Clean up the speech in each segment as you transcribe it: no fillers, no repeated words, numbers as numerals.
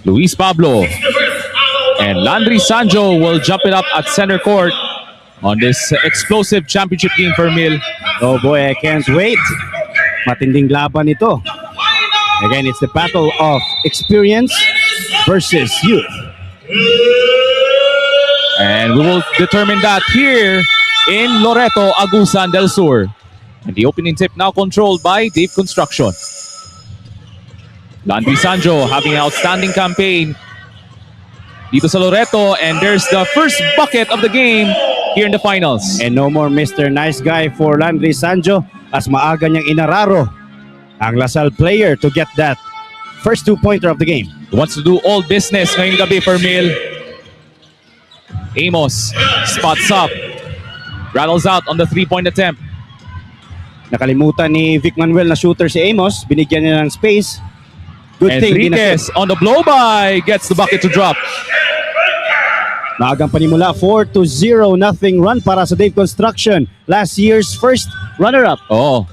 Luis Pablo. And Landry Sanjo will jump it up at center court on this explosive championship game for Mil. Oh boy, I can't wait. Matinding laban ito. Again, it's the battle of experience versus youth. And we will determine that here in Loreto, Agusan del Sur. And the opening tip now controlled by Dave Construction. Landry Sanjo having an outstanding campaign dito sa Loreto, and there's the first bucket of the game here in the finals. And no more Mr. Nice Guy for Landry Sanjo as maaga niyang inararo ang Lasal player to get that first two-pointer of the game. He wants to do all business ngayong gabi for Mil. Amos spots up, rattles out on the three-point attempt. Nakalimutan ni Vic Manuel na shooter si Amos, binigyan niya ng space. Good thing. Enriquez on the blow-by gets the bucket to drop. Maagang panimula, 4-0 nothing run para sa Dave Construction. Last year's first runner-up. Oh.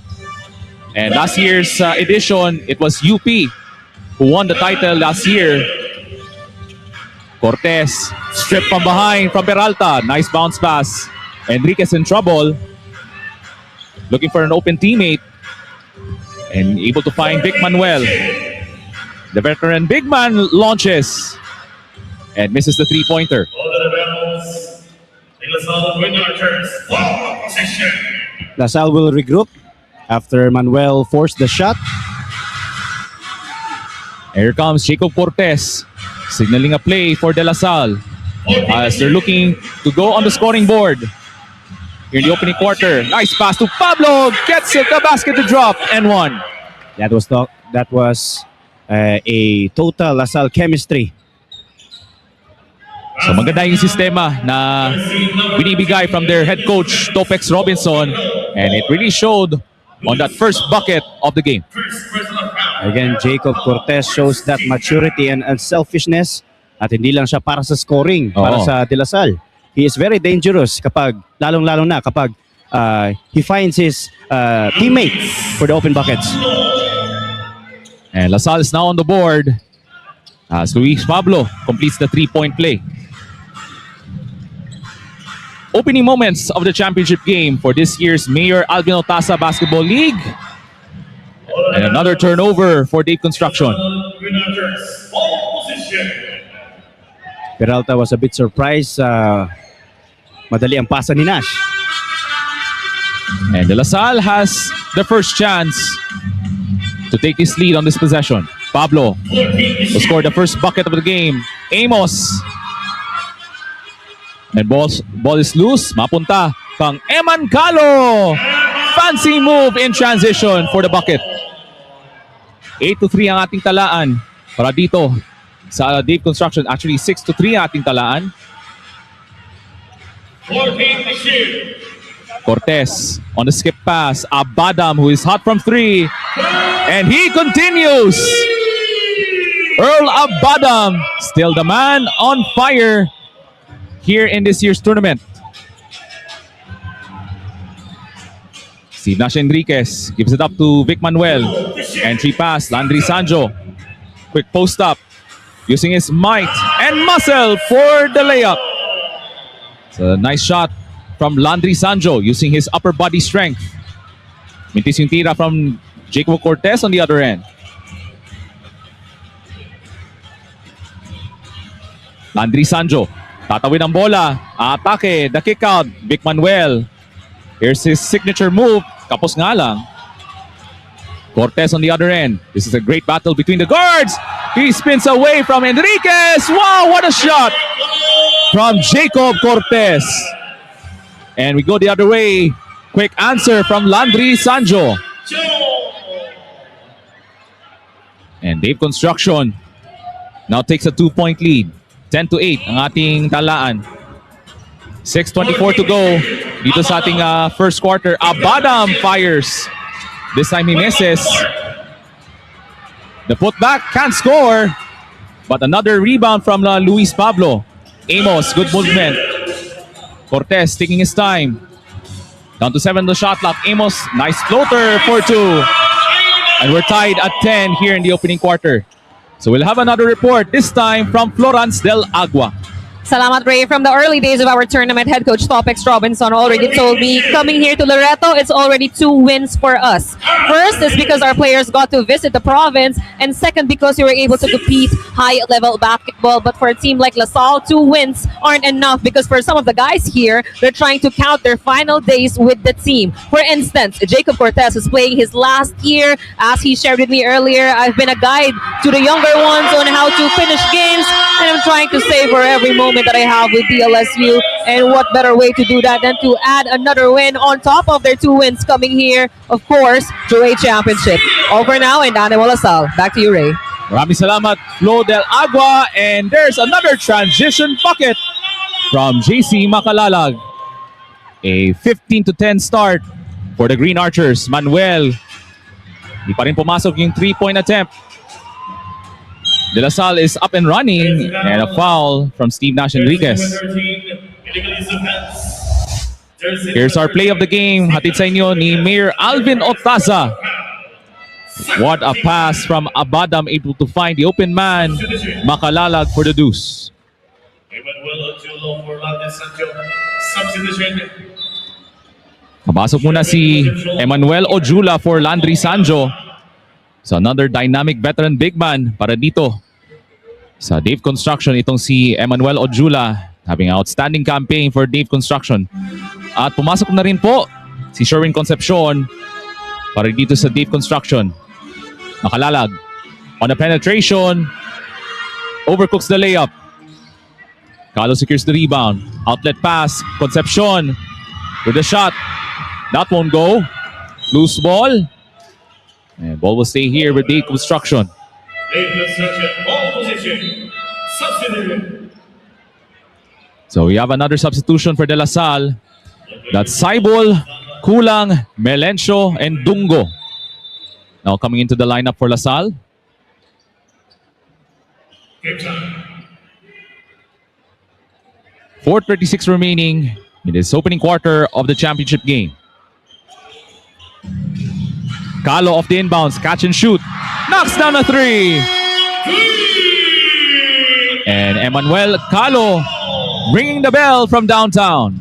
And last year's edition, it was UP who won the title last year. Cortez stripped from behind from Peralta. Nice bounce pass. Enriquez in trouble. Looking for an open teammate. And able to find Vic Manuel. The veteran big man launches and misses the three-pointer. Lasal will regroup after Manuel forced the shot. Here comes Jacob Cortez, signaling a play for De La Salle as they're looking to go on the scoring board. Here in the opening quarter, nice pass to Pablo, gets it, the basket to drop, and one. That was a total Lasal chemistry. So maganda yung sistema na binibigay from their head coach Topex Robinson, and it really showed on that first bucket of the game. Again, Jacob Cortez shows that maturity and unselfishness at hindi lang siya para sa scoring, para sa De La Salle. He is very dangerous kapag, lalong-lalo na kapag he finds his teammate for the open buckets. And La Salle is now on the board as Luis Pablo completes the three-point play. Opening moments of the championship game for this year's Mayor Alvin Otasa Basketball League. And another turnover for Dave Construction. Peralta was a bit surprised. Madali ang pasa ni Nash. And De La Salle has the first chance to take his lead on this possession. Pablo will score the first bucket of the game. Amos. And ball is loose. Mapunta kang Eman Calo. Fancy move in transition for the bucket. 8-3 ang ating talaan para dito sa Dave Construction. Actually, 6-3 ang ating talaan. Cortez on the skip pass. Abadam, who is hot from three. And he continues. Earl Abadam, still the man on fire here in this year's tournament. Steve Nash Enriquez gives it up to Vic Manuel. Entry pass, Landry Sanjo. Quick post up, using his might and muscle for the layup. It's a nice shot from Landry Sanjo using his upper body strength. Mintis yung tira from Jacob Cortez on the other end. Landry Sanjo, tatawid ang bola, atake, the kick out, Vic Manuel. Here's his signature move, kapos nga lang. Cortez on the other end. This is a great battle between the guards. He spins away from Enriquez. Wow, what a shot from Jacob Cortez. And we go the other way. Quick answer from Landry Sanjo. And Dave Construction now takes a 2-point lead. 10-8 ang ating talaan. 6:24 to go dito sa ating first quarter. Abadam fires. This time he misses. The putback can't score. But another rebound from Luis Pablo. Amos, good movement. Cortez taking his time. Down to 7 the shot clock. Amos, nice floater for 2. And we're tied at 10 here in the opening quarter. So we'll have another report, this time from Florence del Agua. Salamat, Ray. From the early days of our tournament, head coach Topex Robinson already told me, coming here to Loreto, it's already 2 wins for us. First is because our players got to visit the province, and second because we were able to compete high-level basketball. But for a team like LaSalle, 2 wins aren't enough because for some of the guys here, they're trying to count their final days with the team. For instance, Jacob Cortez is playing his last year. As he shared with me earlier, I've been a guide to the younger ones on how to finish games, and I'm trying to savor every moment that I have with DLSU, and what better way to do that than to add another win on top of their 2 wins coming here, of course, to a championship. Over now, and Animo LaSalle. Back to you, Ray. Maraming salamat, Flo del Agua, and there's another transition bucket from JC Makalalag. A 15-10 start for the Green Archers. Manuel, di pa rin pumasok yung 3-point attempt. De La Salle is up and running, and a foul from Steve Nash Enriquez. Here's our play of the game. Hatid sa inyo ni Mayor Alvin Otaza. What a pass from Abadam, able to find the open man, Makalalag for the deuce. Papasok muna si Emmanuel Ojula for Landry Sanjo. So another dynamic veteran big man para dito sa Dave Construction. Itong si Emmanuel Ojula, having outstanding campaign for Dave Construction. At pumasok na rin po si Sherwin Concepcion para dito sa Dave Construction. Makalalag on the penetration, overcooks the layup. Carlos secures the rebound. Outlet pass, Concepcion with the shot. That won't go. Loose ball. And ball will stay here with Dave Construction. So we have another substitution for De La Salle. That's Saibol, Kulang, Melencio, and Dungo. Now coming into the lineup for La Salle. 4:36 remaining in this opening quarter of the championship game. Calo off the inbounds, catch and shoot. Knocks down a 3. And Emmanuel Calo ringing the bell from downtown.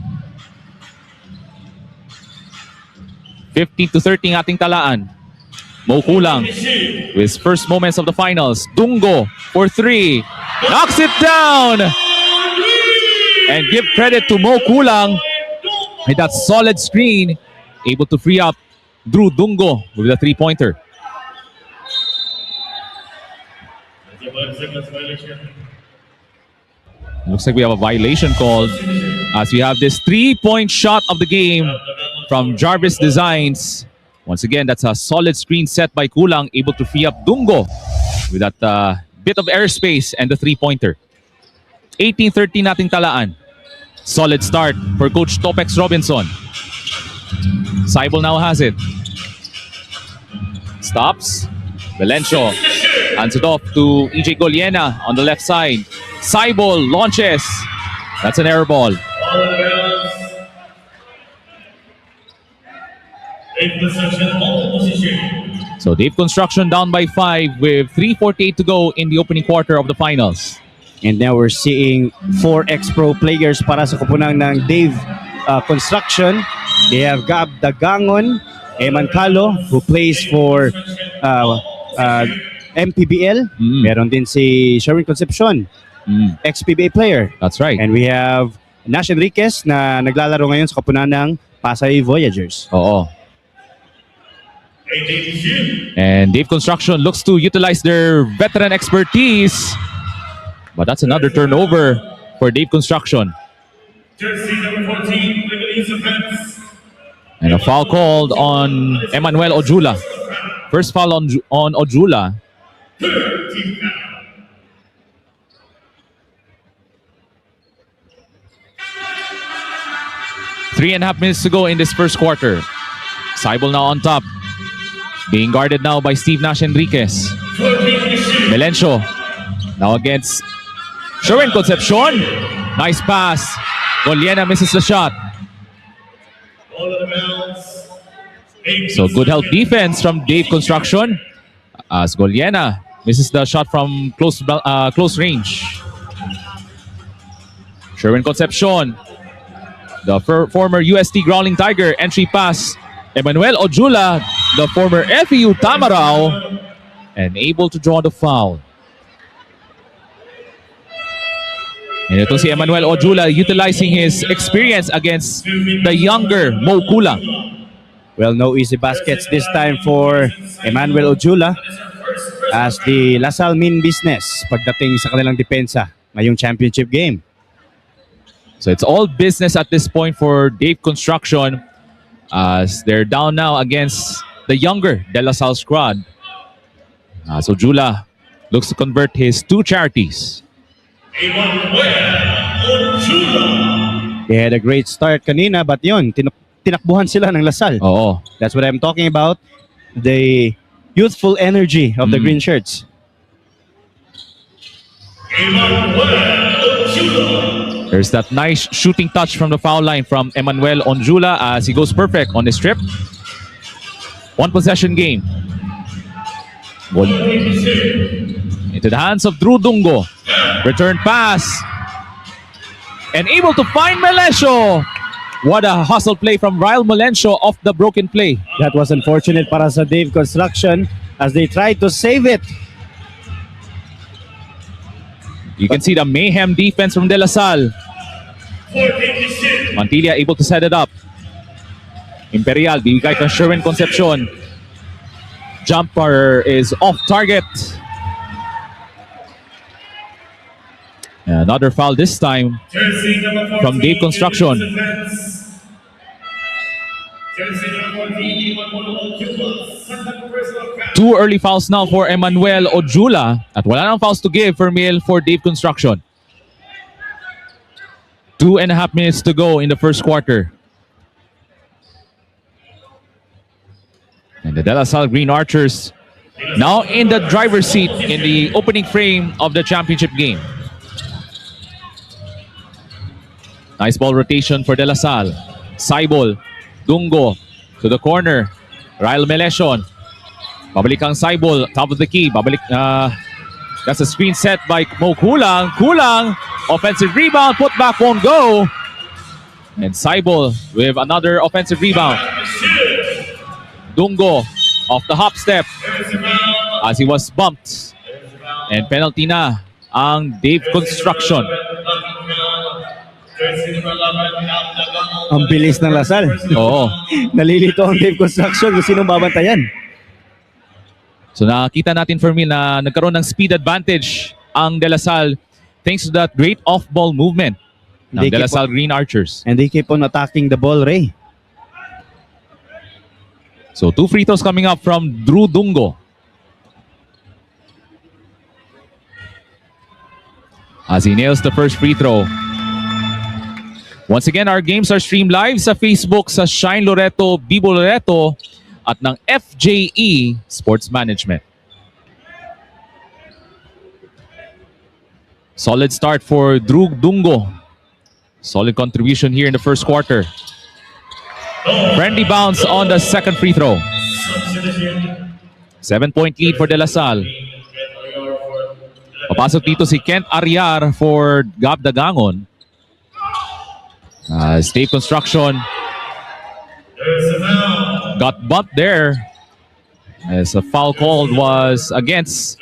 15-13 ating talaan. Mo Kulang with his first moments of the finals. Dungo for 3. Knocks it down. And give credit to Mo Kulang with that solid screen. Able to free up Drew Dungo with a 3-pointer. Looks like we have a violation called as we have this 3-point shot of the game from Jarvis Designs. Once again, that's a solid screen set by Kulang, able to free up Dungo with that bit of airspace and the 3-pointer. 18-13 nating talaan. Solid start for Coach Topex Robinson. Saibol now has it. Stops. Melencio hands it off to EJ Goliena on the left side. Saibol launches. That's an air ball. So Dave Construction down by 5 with 3:48 to go in the opening quarter of the finals. And now we're seeing 4 ex-pro players para sa kupunan ng Dave Construction. They have Gab Dagangon, Eman Calo, who plays for MPBL. Meron din si Sherwin Concepcion, ex-PBA player. That's right. And we have Nash Enriquez na naglalaro ngayon sa kupunan ng Pasay Voyagers. Oo. And Dave Construction looks to utilize their veteran expertise. But that's another turnover for Dave Construction. Jersey number 14, and a foul called on Emmanuel Ojula. First foul on Ojula. 3.5 minutes to go in this first quarter. Saibol now on top. Being guarded now by Steve Nash Enriquez. Melencio now against Sherwin Concepcion. Nice pass. Goliena misses the shot. So good help defense from Dave Construction as Goliena Misses the shot from close range. Sherwin Concepcion, the former UST Growling Tiger, entry pass. Emmanuel Ojula, the former FEU Tamarao, and able to draw the foul. And ito si Emmanuel Ojula utilizing his experience against the younger Mo Kulang. Well, no easy baskets this time for Emmanuel Ojula as the LaSalle mean business pagdating sa kanilang depensa ngayong championship game. So it's all business at this point for Dave Construction as they're down now against the younger De La Salle squad. So Jula looks to convert his 2 charities. They had a great start kanina but yun, tinakbuhan sila ng LaSalle. Oo. That's what I'm talking about. The youthful energy of the green shirts. There's that nice shooting touch from the foul line from Emmanuel Onjula as he goes perfect on his trip. 1 possession game. Ball into the hands of Drew Dungo. Return pass. And able to find Melesio. What a hustle play from Ryle Melencio off the broken play. That was unfortunate para sa Dave Construction as they tried to save it. You can see the mayhem defense from De La Salle. Mantilla able to set it up. Imperial, bibigay kang Sherwin Concepcion. Jumper is off target. Another foul this time from Dave Construction. Two early fouls now for Emmanuel Ojula at wala nang fouls to give for Dave Construction. 2.5 minutes to go in the first quarter. And the De La Salle Green Archers now in the driver's seat in the opening frame of the championship game. Nice ball rotation for De La Salle. Saibol, Dungo to the corner. Ryle Melesio. Babalik ang Saibol, top of the key. Babalik, that's a screen set by Mo Kulang. Kulang, offensive rebound, put back won't go. And Saibol with another offensive rebound. Dungo off the hop step as he was bumped. And penalty na ang Dave Construction. Ang bilis ng LaSalle. Oo. Nalilito ang Dave Construction kung sinong babantayan. So nakita natin, Fermil, na nagkaroon ng speed advantage ang De La Salle thanks to that great off-ball movement ng De La Salle Green Archers. And they keep on attacking the ball, Ray. So 2 free throws coming up from Drew Dungo. As he nails the first free throw. Once again, our games are streamed live sa Facebook sa Shine Loreto, Bibo Loreto at ng FJE Sports Management. Solid start for Drew Dungo. Solid contribution here in the first quarter. Friendly bounce on the second free throw. 7-point lead for De La Salle. Papasok dito si Kent Ariar for Gab Dagangon. State Construction got bumped there as a foul called was against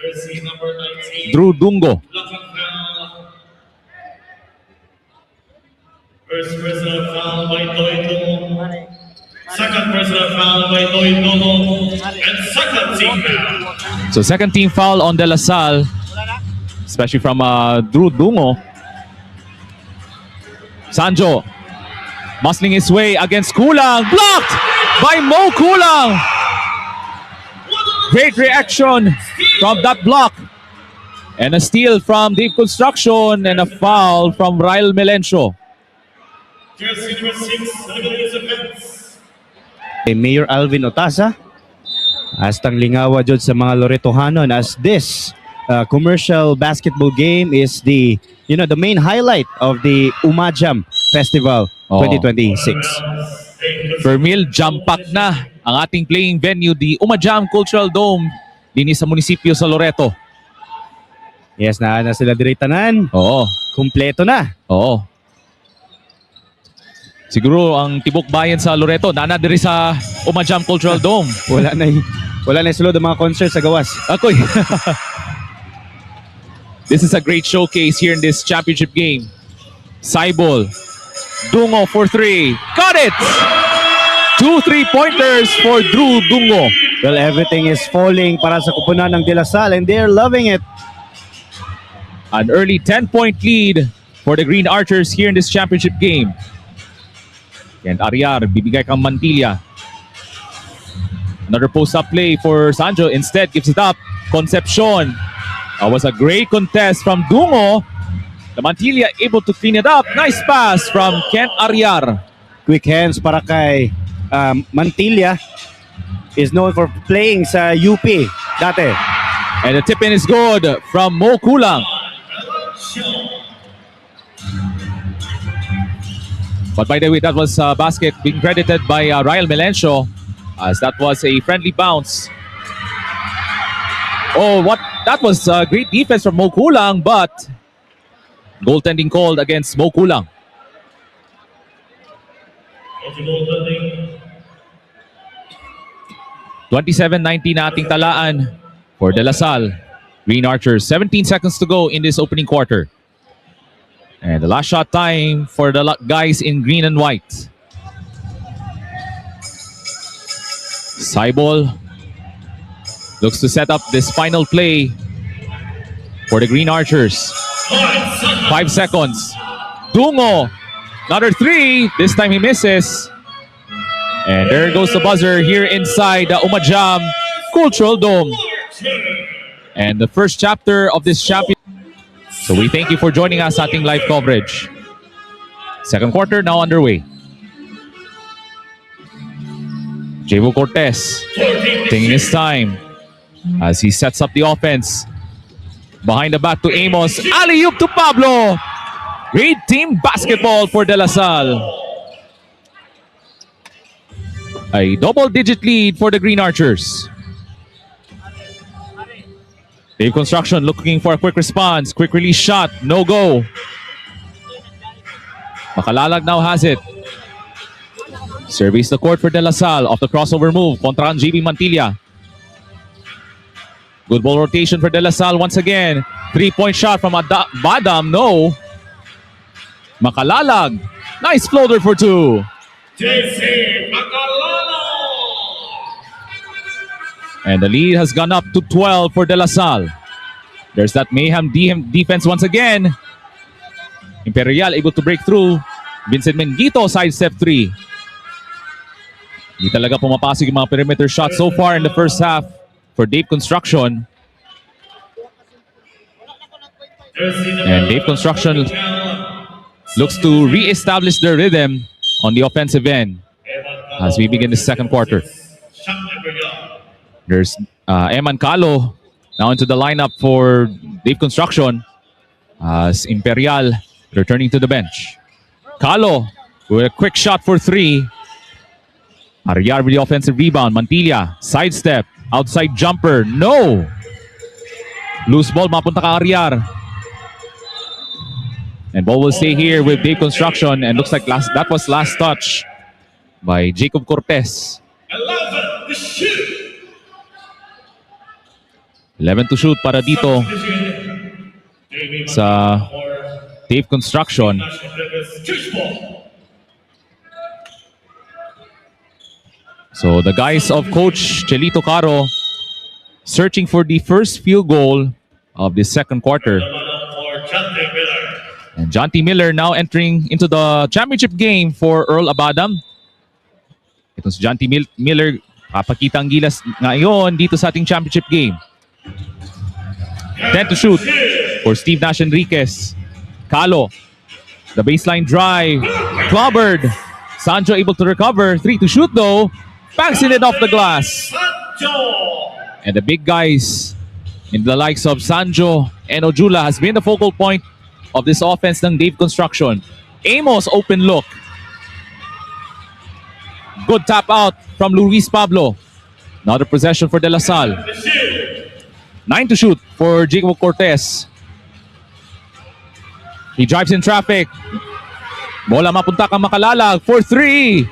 Drew Dungo. First personal foul by Doy Domo. Second personal foul by Doy Domo. And second team foul. So second team foul on De La Salle, especially from Drew Dungo. Sanjo muscling his way against Kulang. Blocked by Mo Kulang. Great reaction from that block. And a steal from Dave Construction and a foul from Ryle Melencio. Jersey number 6, Lebanese offense. Mayor Alvin Otasa hastang lingawa jud sa mga Loretohanon as this commercial basketball game is the main highlight of the UMAJAM Festival 2026. Fermil, jam-pack na ang ating playing venue, the UMAJAM Cultural Dome din sa munisipyo sa Loreto. Yes, na sila diri tanan. Oo. Kompleto na. Oo. Siguro ang tibok bayan sa Loreto nana diri sa UMAJAM Cultural Dome. Wala na sulod ang mga concert sa gawas. Akoy. This is a great showcase here in this championship game. Saibol. Dungo for 3. Got it! 2 3-pointers for Drew Dungo. Well, everything is falling para sa kupunan ng De La Salle and they're loving it. An early 10-point lead for the Green Archers here in this championship game. And Ariar, bibigay kang Mantilla. Another post-up play for Sanjo. Instead, gives it up. Concepcion. That was a great contest from Dungo. The Mantilla able to clean it up. Nice pass from Kent Ariar. Quick hands para kay Mantilla. Is known for playing sa UP dati. And the tip-in is good from Mo Kulang. But by the way, that was a basket being credited by Ryle Melencio, as that was a friendly bounce. Oh, what? That was a great defense from Mo Kulang, but goaltending called against Mo Kulang. 27-19 na ating talaan for De La Salle. Green Archers, 17 seconds to go in this opening quarter. And the last shot time for the guys in green and white. Saibol looks to set up this final play for the Green Archers. 5 seconds. Dungo, another 3. This time he misses. And there goes the buzzer here inside the UMAJAM Cultural Dome. And the first chapter of this championship. So we thank you for joining us sa ating live coverage. Second quarter now underway. Javo Cortez taking his time as he sets up the offense. Behind the back to Amos. Alley-oop to Pablo. Great team basketball for De La Salle. A double-digit lead for the Green Archers. Dave Construction looking for a quick response. Quick release shot. No go. Makalalag now has it. Surveys the court for De La Salle. Off the crossover move. Kontra ang GB Mantilla. Good ball rotation for De La Salle once again. 3-point shot from Badam. No. Makalalag. Nice floater for 2. JC Makalalo. And the lead has gone up to 12 for De La Salle. There's that mayhem defense once again. Imperial able to break through. Vincent Mengito sidestep 3. Hindi talaga pumapasok yung mga perimeter shots so far in the first half for Dave Construction. And Dave Construction looks to re-establish their rhythm on the offensive end as we begin the second quarter. There's Eman Calo now into the lineup for Dave Construction as Imperial returning to the bench. Calo with a quick shot for 3. Ariar with the offensive rebound. Mantilla, sidestep, outside jumper. No! Loose ball, mapunta ka Ariar. And ball will stay here with Dave Construction and looks like that was last touch by Jacob Cortez. 11 to shoot. 11 to shoot para dito sa Dave Construction. So the guys of Coach Chelito Caro searching for the first field goal of the second quarter. And Jonty Miller now entering into the championship game for Earl Abadam. Ito si Jonty Miller, papakita ang gilas ngayon dito sa ating championship game. 10 to shoot for Steve Nash Enriquez. Calo, the baseline drive, clobbered. Sancho able to recover. 3 to shoot though. Bouncing it off the glass. And the big guys in the likes of Sanjo and Ojula has been the focal point of this offense ng Dave Construction. Amos open look. Good tap out from Luis Pablo. Another possession for De La Salle. 9 to shoot for Jacob Cortez. He drives in traffic. Bola mapunta kang Makalalag for 3.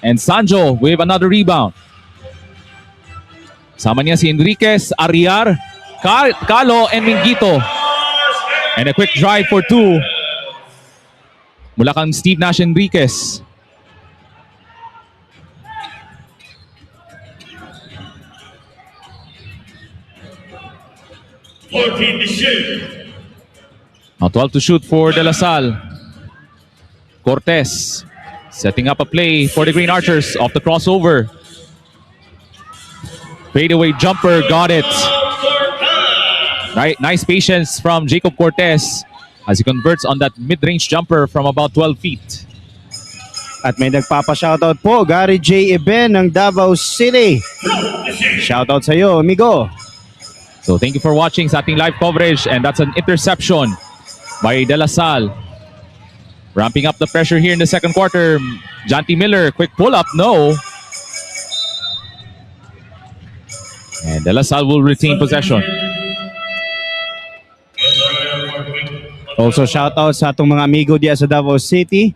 And Sanjo with another rebound. Sama niya si Enriquez, Ariar, Calo, and Mingito. And a quick drive for 2. Mula kang Steve Nash Enriquez. Now 12 to shoot for De La Salle. Cortez setting up a play for the Green Archers off the crossover. Fadeaway jumper, got it. Right, nice patience from Jacob Cortez as he converts on that mid-range jumper from about 12 feet. At may nagpapa-shoutout po, Gary J. Eben ng Davao City. Shoutout sa iyo, amigo. So thank you for watching sa ating live coverage, and that's an interception by De La Salle. Ramping up the pressure here in the second quarter. Janty Miller, quick pull-up, no. And De La Salle will retain possession. Also shoutout sa atong mga amigo diya sa Davao City.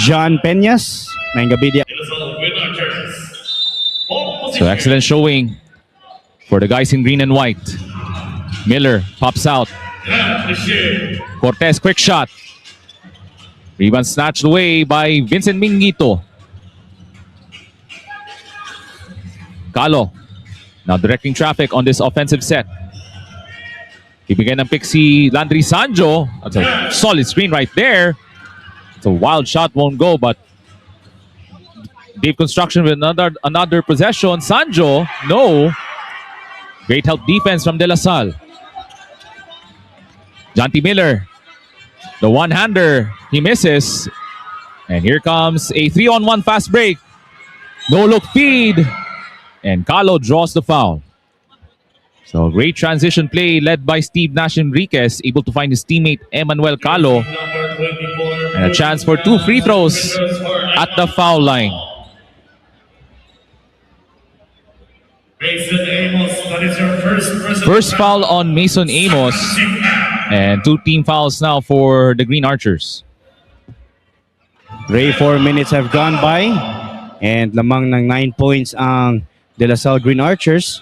John Peñas, may gabi diya. So excellent showing for the guys in green and white. Miller pops out. Cortez, quick shot. Rebound snatched away by Vincent Mingito. Calo now directing traffic on this offensive set. Ibigay ng pick si Landry Sanjo. That's a solid screen right there. It's a wild shot, won't go, but Dave Construction with another possession. Sanjo, no. Great help defense from De La Salle. Janty Miller, the one-hander, he misses. And here comes a 3-on-1 fast break. No-look feed. And Calo draws the foul. So great transition play led by Steve Nash Enriquez, able to find his teammate Emmanuel Calo. And a chance for 2 free throws at the foul line. First foul on Mason Amos. And 2 team fouls now for the Green Archers. 4 minutes have gone by. And lamang ng 9 points ang De La Salle Green Archers.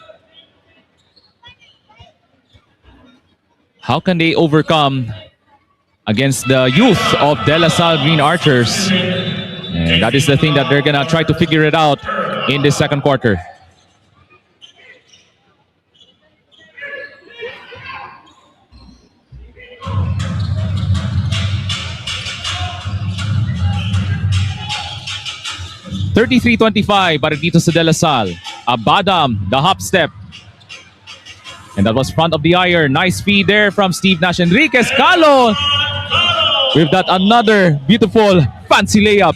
How can they overcome against the youth of De La Salle Green Archers? And that is the thing that they're gonna try to figure it out in this second quarter. $33-25 para dito sa De La Salle. Abadam, the hop step. And that was front of the iron. Nice feed there from Steve Nash Enriquez. Calo with that another beautiful fancy layup.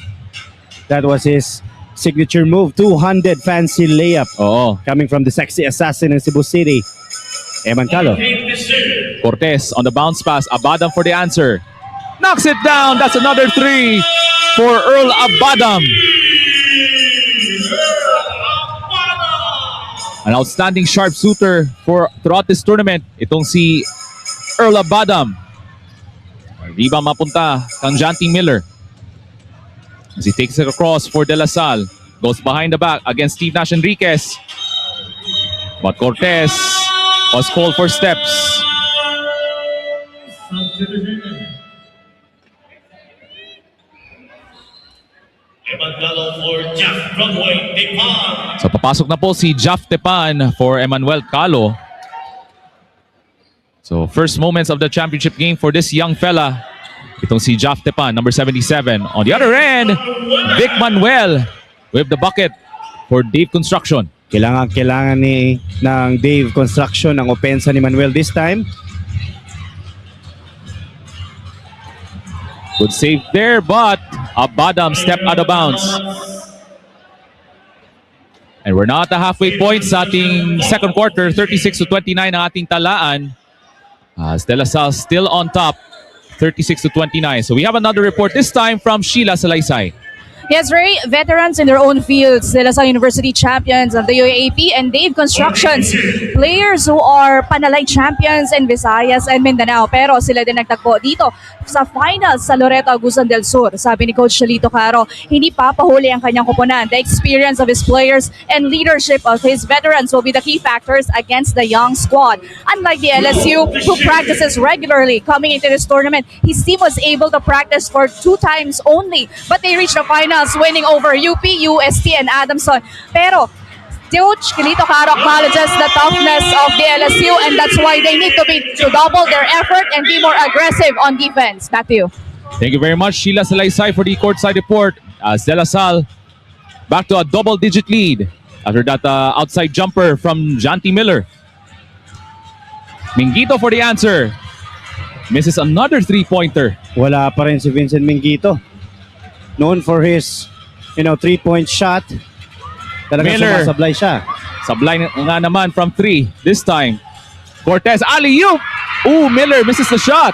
That was his signature move. 200 fancy layup. Oh, Coming from the sexy assassin in Cebu City. Eman Calo. Cortez on the bounce pass. Abadam for the answer. Knocks it down. That's another 3 for Earl Abadam. An outstanding sharpshooter throughout this tournament. Itong si Earl Abadam. Rebound mapunta kang Janty Miller. As he takes it across for De La Salle. Goes behind the back against Steve Nash Enriquez. But Cortez was called for steps. So papasok na po si Jaff Tepan for Emmanuel Calo. So first moments of the championship game for this young fella. Itong si Jaff Tepan, number 77. On the other end, Vic Manuel with the bucket for Dave Construction. Kailangan ng Dave Construction ang opensa ni Manuel this time. Good save there, but Abadam stepped out of bounds. And we're now at the halfway point sa ating second quarter. 36-29 ang ating talaan. De La Salle still on top. 36-29. So we have another report this time from Sheila Salaysay. Yes, very veterans in their own fields. Sila sa University champions of the UAAP and Dave Constructions. Players who are panalay champions in Visayas and Mindanao. Pero sila din nagtagpo dito sa finals sa Loreto Agusan del Sur. Sabi ni Coach Chalito Caro, hindi papahuli ang kanyang koponan. The experience of his players and leadership of his veterans will be the key factors against the young squad. Unlike the LSU, who practices regularly coming into this tournament, his team was able to practice for 2 times only. But they reached the finals, winning over UP, UST, and Adamson. Pero Coach Chalito Caro acknowledges the toughness of the LSU, and that's why they need to double their effort and be more aggressive on defense. Back to you. Thank you very much, Sheila Salaysay, for the courtside report. As De La Salle back to a double-digit lead after that outside jumper from Janty Miller. Mingito for the answer. Misses another three-pointer. Wala pa rin si Vincent Mingito. Known for his, 3-point shot. Talagang Miller. sumasablay siya. Sablay nga naman from 3 this time. Cortez, alley-oop! Ooh, Miller misses the shot.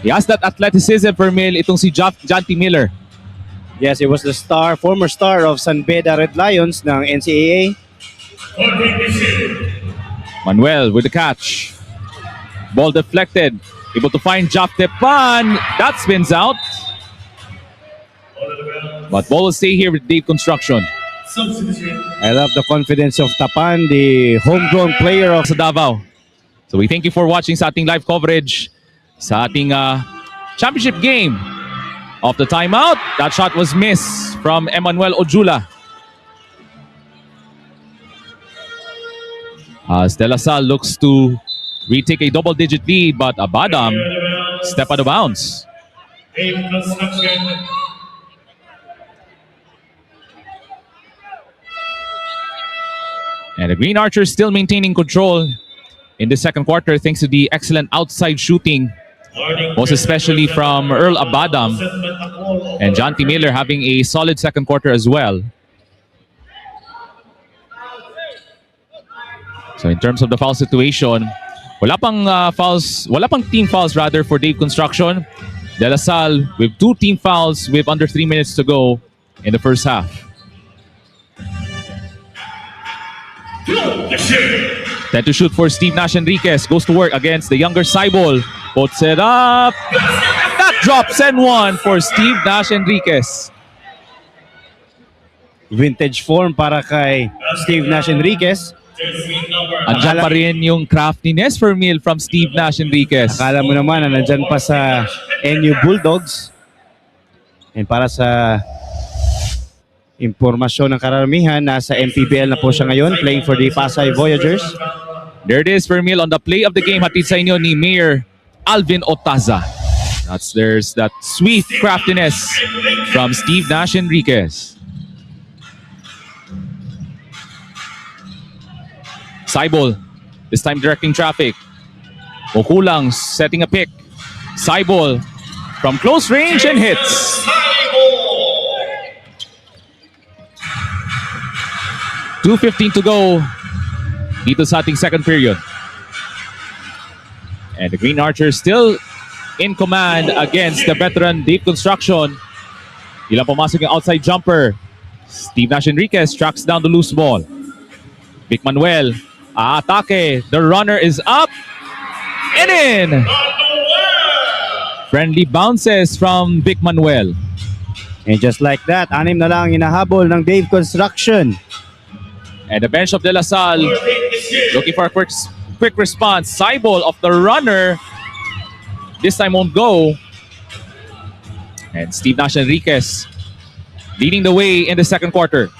He has that athleticism for Mil, itong si Janty Miller. Yes, he was the former star of San Beda Red Lions ng NCAA. Manuel with the catch. Ball deflected. Able to find Jaf Tepan. That spins out. But ball will stay here with Dave Construction. I love the confidence of Tapan, the homegrown player of Sa Davao. So we thank you for watching sa ating live coverage sa ating championship game. Off the timeout, that shot was missed from Emmanuel Ojula. As De La Salle looks to retake a double-digit lead, but Abadam step out of bounds. Dave Construction. And the Green Archers still maintaining control in the second quarter thanks to the excellent outside shooting, most especially from Earl Abadam and Janty Miller having a solid second quarter as well. So in terms of the foul situation, wala pang team fouls rather for Dave Construction. De La Salle with 2 team fouls with under 3 minutes to go in the first half. 10 to shoot for Steve Nash Enriquez. Goes to work against the younger Saibol. Puts it up. That drops and one for Steve Nash Enriquez. vintage form para kay Steve Nash Enriquez. Andyan pa rin yung craftiness for Mil from Steve Nash Enriquez. Akala mo naman na nandyan pa sa NU Bulldogs. And para sa impormasyon ng karamihan, nasa MPBL na po siya ngayon, playing for the Pasay Voyagers. There it is for Mil on the play of the game. Hatid sa inyo ni Mayor Alvin Otaza. There's that sweet craftiness from Steve Nash Enriquez. Saibol, this time directing traffic. Okulang setting a pick. Saibol from close range and hits. 2:15 to go dito sa ating second period. And the Green Archers still in command against the veteran Dave Construction. Ilang pumasok yung outside jumper. Steve Nash Enriquez tracks down the loose ball. Vic Manuel, atake. The runner is up and in. Friendly bounces from Vic Manuel. And just like that, 6 na lang hinahabol ng Dave Construction. And the bench of De La Salle looking for a quick response. Saibol of the runner. This time won't go. And Steve Nash Enriquez leading the way in the second quarter.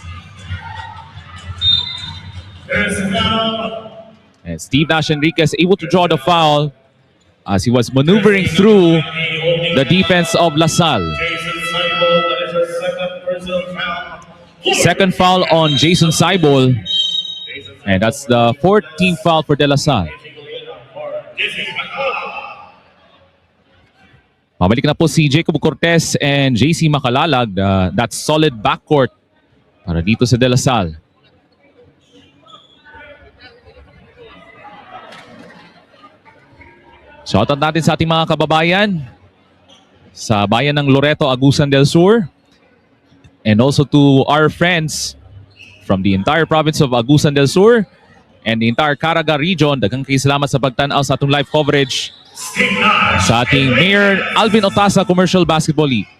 And Steve Nash Enriquez able to draw the foul as he was maneuvering through the defense of La Salle. Second foul on Jason Saibol. And that's the 14th foul for De La Salle. Mabalik na po si Jacob Cortez and JC Macalalag. That solid backcourt para dito sa De La Salle. Shoutout natin sa ating mga kababayan sa bayan ng Loreto, Agusan del Sur. And also to our friends from the entire province of Agusan del Sur and the entire Caraga region. Daghang kayo salamat sa pagtanaw sa atong live coverage sa ating Mayor Alvin Otasa Commercial Basketball League.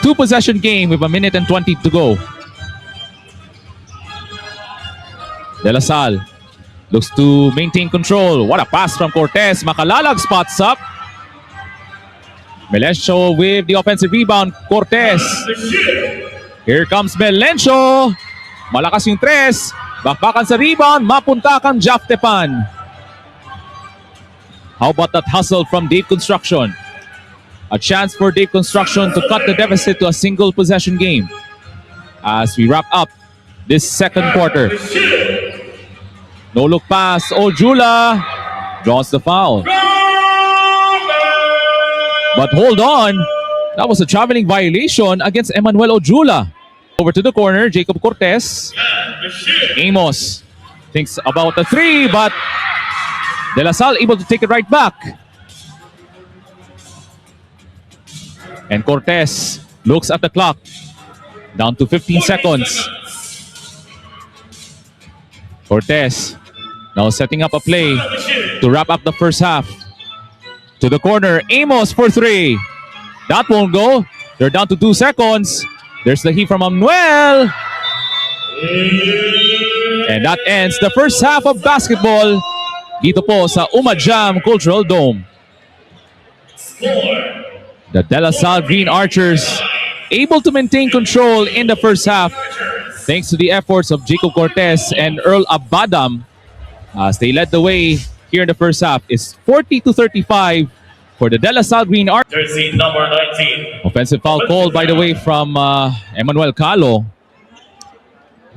2-possession game with 1 minute and 20 to go. De La Salle looks to maintain control. What a pass from Cortez. Makalalag spots up. Melencio with the offensive rebound. Cortez. Here comes Melencio. Malakas yung tres. Bakbakan sa rebound. Mapunta kang Jeff Tepan. How about that hustle from Dave Construction? A chance for Dave Construction to cut the deficit to a single possession game as we wrap up this second quarter. No look pass. Ojula draws the foul. But hold on. That was a traveling violation against Emmanuel Ojula. Over to the corner, Jacob Cortez. Amos thinks about the three, but De La Salle able to take it right back. And Cortez looks at the clock. Down to 15 seconds. Cortez now setting up a play to wrap up the first half. To the corner, Amos for three. That won't go. They're down to 2 seconds. There's the heat from Manuel. And that ends the first half of basketball dito po sa UMAJAM Cultural Dome. The De La Salle Green Archers able to maintain control in the first half thanks to the efforts of Jacob Cortez and Earl Abadam as they led the way here in the first half. It's 40-35 for the De La Salle Green Archers. Jersey number 19. Offensive foul called, by the way, from Emmanuel Calo.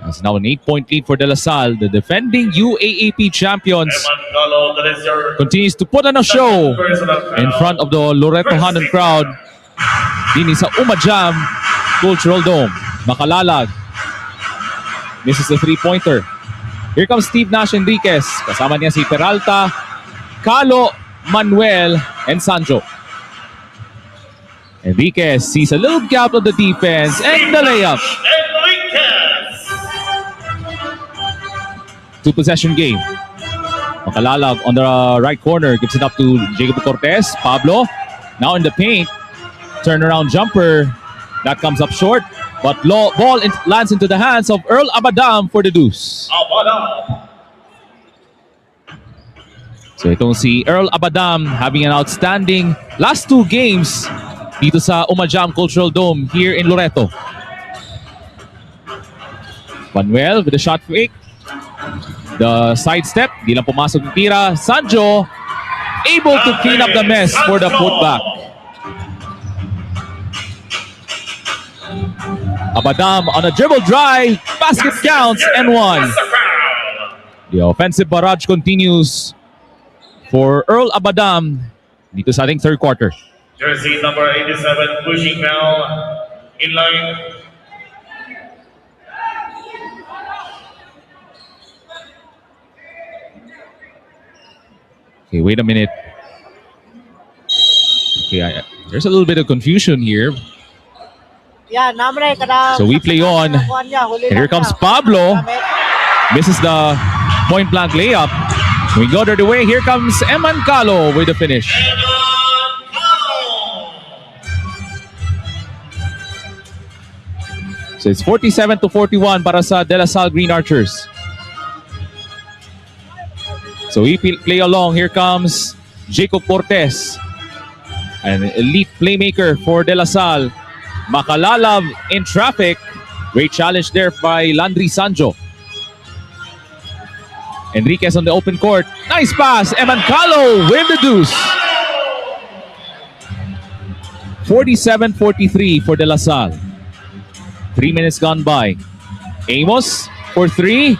It's now an 8-point lead for De La Salle. The defending UAAP champions continues to put on a show in front of the Loreto Hanan crowd. Dini sa UMAJAM Cultural Dome. Makalalag. Misses the three-pointer. Here comes Steve Nash Enriquez. Kasama niya si Peralta, Calo, Manuel, and Sancho. Enriquez sees a little gap of the defense and the layup. 2-possession game. Makalalag on the right corner. Gives it up to Jacob Cortez. Pablo now in the paint. Turnaround jumper. That comes up short. But ball lands into the hands of Earl Abadam for the deuce. So itong si Earl Abadam having an outstanding last 2 games dito sa UMAJAM Cultural Dome here in Loreto. Manuel with the shot fake. The sidestep, di lang pumasok yung tira. Sancho able to clean up the mess for the putback. Abadam on a dribble drive, basket counts and one. The offensive barrage continues for Earl Abadam dito sa ating third quarter. Jersey number 87 pushing now in line. Okay, wait a minute. Okay, there's a little bit of confusion here. So we play on. And here comes Pablo. Misses the point blank layup. We go the other way. Here comes Eman Calo with the finish. So it's 47-41 para sa De La Salle Green Archers. So we play along. Here comes Jacob Cortez, an elite playmaker for De La Salle. Makalalag in traffic. Great challenge there by Landry Sancho. Enriquez on the open court. Nice pass. Eman Calo with the deuce. 47-43 for De La Salle. 3 minutes gone by. Amos for three.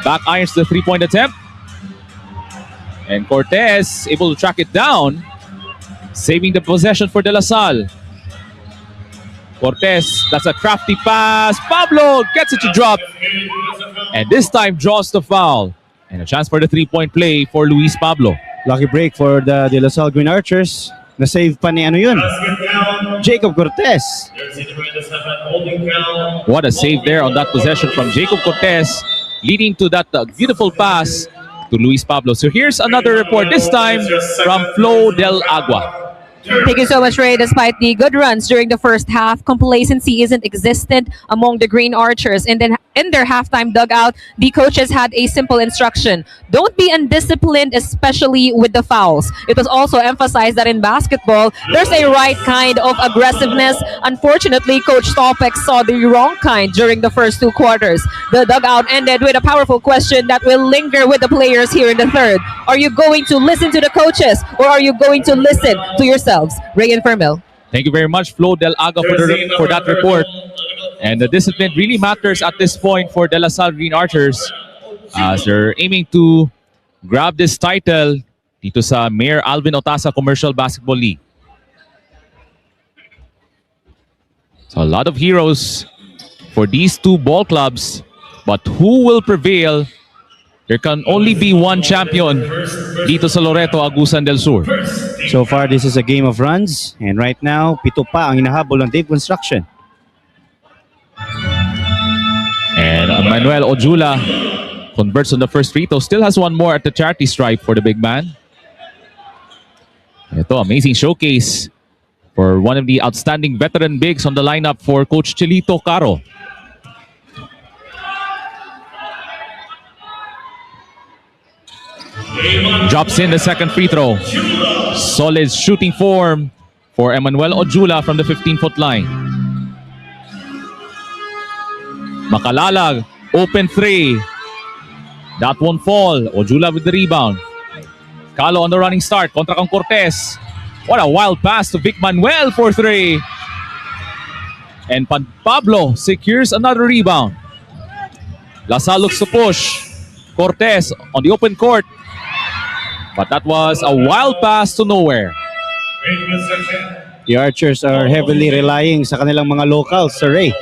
Back irons the three-point attempt. And Cortez able to track it down. Saving the possession for De La Salle. Cortez, that's a crafty pass. Pablo gets it to drop. And this time draws the foul. And a chance for the three-point play for Luis Pablo. Lucky break for the De La Salle Green Archers. Na-save pa ni ano yun? Jacob Cortez. Jersey number 7, holding foul. What a save there on that possession from Jacob Cortez, leading to that beautiful pass to Luis Pablo. So here's another report, this time from Flo Del Agua. Thank you so much, Ray. Despite the good runs during the first half, complacency isn't existent among the Green Archers. And then in their halftime dugout, the coaches had a simple instruction: don't be undisciplined, especially with the fouls. It was also emphasized that in basketball, there's a right kind of aggressiveness. Unfortunately, Coach Topex saw the wrong kind during the first 2 quarters. The dugout ended with a powerful question that will linger with the players here in the third. Are you going to listen to the coaches, or are you going to listen to yourselves? Ray and Fermil. Thank you very much, Flo Del Agua, for that report. And the discipline really matters at this point for De La Salle Green Archers, as they're aiming to grab this title dito sa Mayor Alvin Otasa Commercial Basketball League. So a lot of heroes for these 2 ball clubs, but who will prevail? There can only be one champion dito sa Loreto, Agusan del Sur. So far, this is a game of runs. And right now, 7 pa ang hinahabol ng Dave Construction. And Manuel Ojula converts on the first free throw. Still has one more at the charity stripe for the big man. Ito, amazing showcase for one of the outstanding veteran bigs on the lineup for Coach Chelito Caro. Drops in the second free throw. Solid shooting form for Emmanuel Ojula from the 15-foot line. Makalalag, open 3. That won't fall. Ojula with the rebound. Calo on the running start. Kontra kang Cortez. What a wild pass to Vic Manuel for 3. And Pablo secures another rebound. LaSalle looks to push. Cortez on the open court. But that was a wild pass to nowhere. The Archers are heavily relying sa kanilang mga locals, Sir Ray.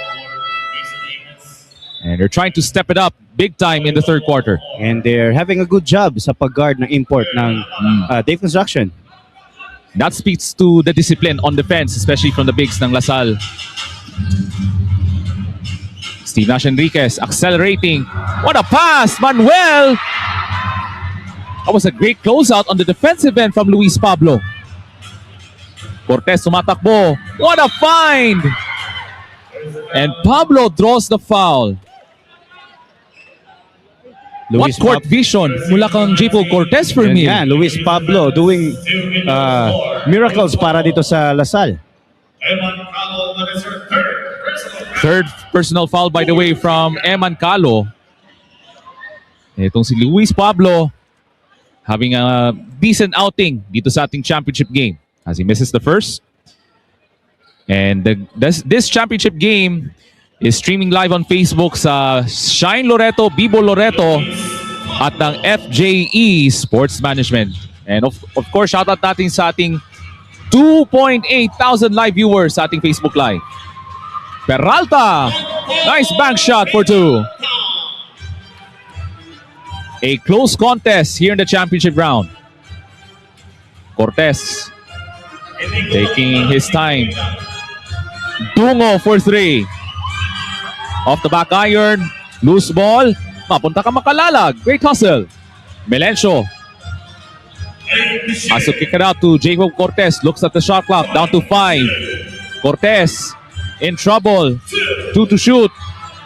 And they're trying to step it up big time in the third quarter. And they're having a good job sa pag-guard ng import ng Dave Construction. That speaks to the discipline on defense, especially from the bigs ng LaSalle. Steve Nash Enriquez accelerating. What a pass, Manuel! That was a great closeout on the defensive end from Luis Pablo. Cortez tumatakbo. What a find! And Pablo draws the foul. What court vision mula kang J.P. Cortez for me. Yan, Luis Pablo doing miracles para dito sa LaSalle. Third personal foul, by the way, from Eman Calo. Itong si Luis Pablo having a decent outing dito sa ating championship game as he misses the first. And this championship game is streaming live on Facebook sa Shine Loreto, Bibo Loreto at ng FJE Sports Management. And of course, shoutout natin sa ating 2.8 thousand live viewers sa ating Facebook Live. Peralta, nice bank shot for 2. A close contest here in the championship round. Cortez taking his time. Dungo for 3. Off the back iron. Loose ball. Mapunta ka Makalalag. Great hustle. Melencio has to kick it out to Jacob Cortez. Looks at the shot clock. Down to 5. Cortez in trouble. 2 to shoot.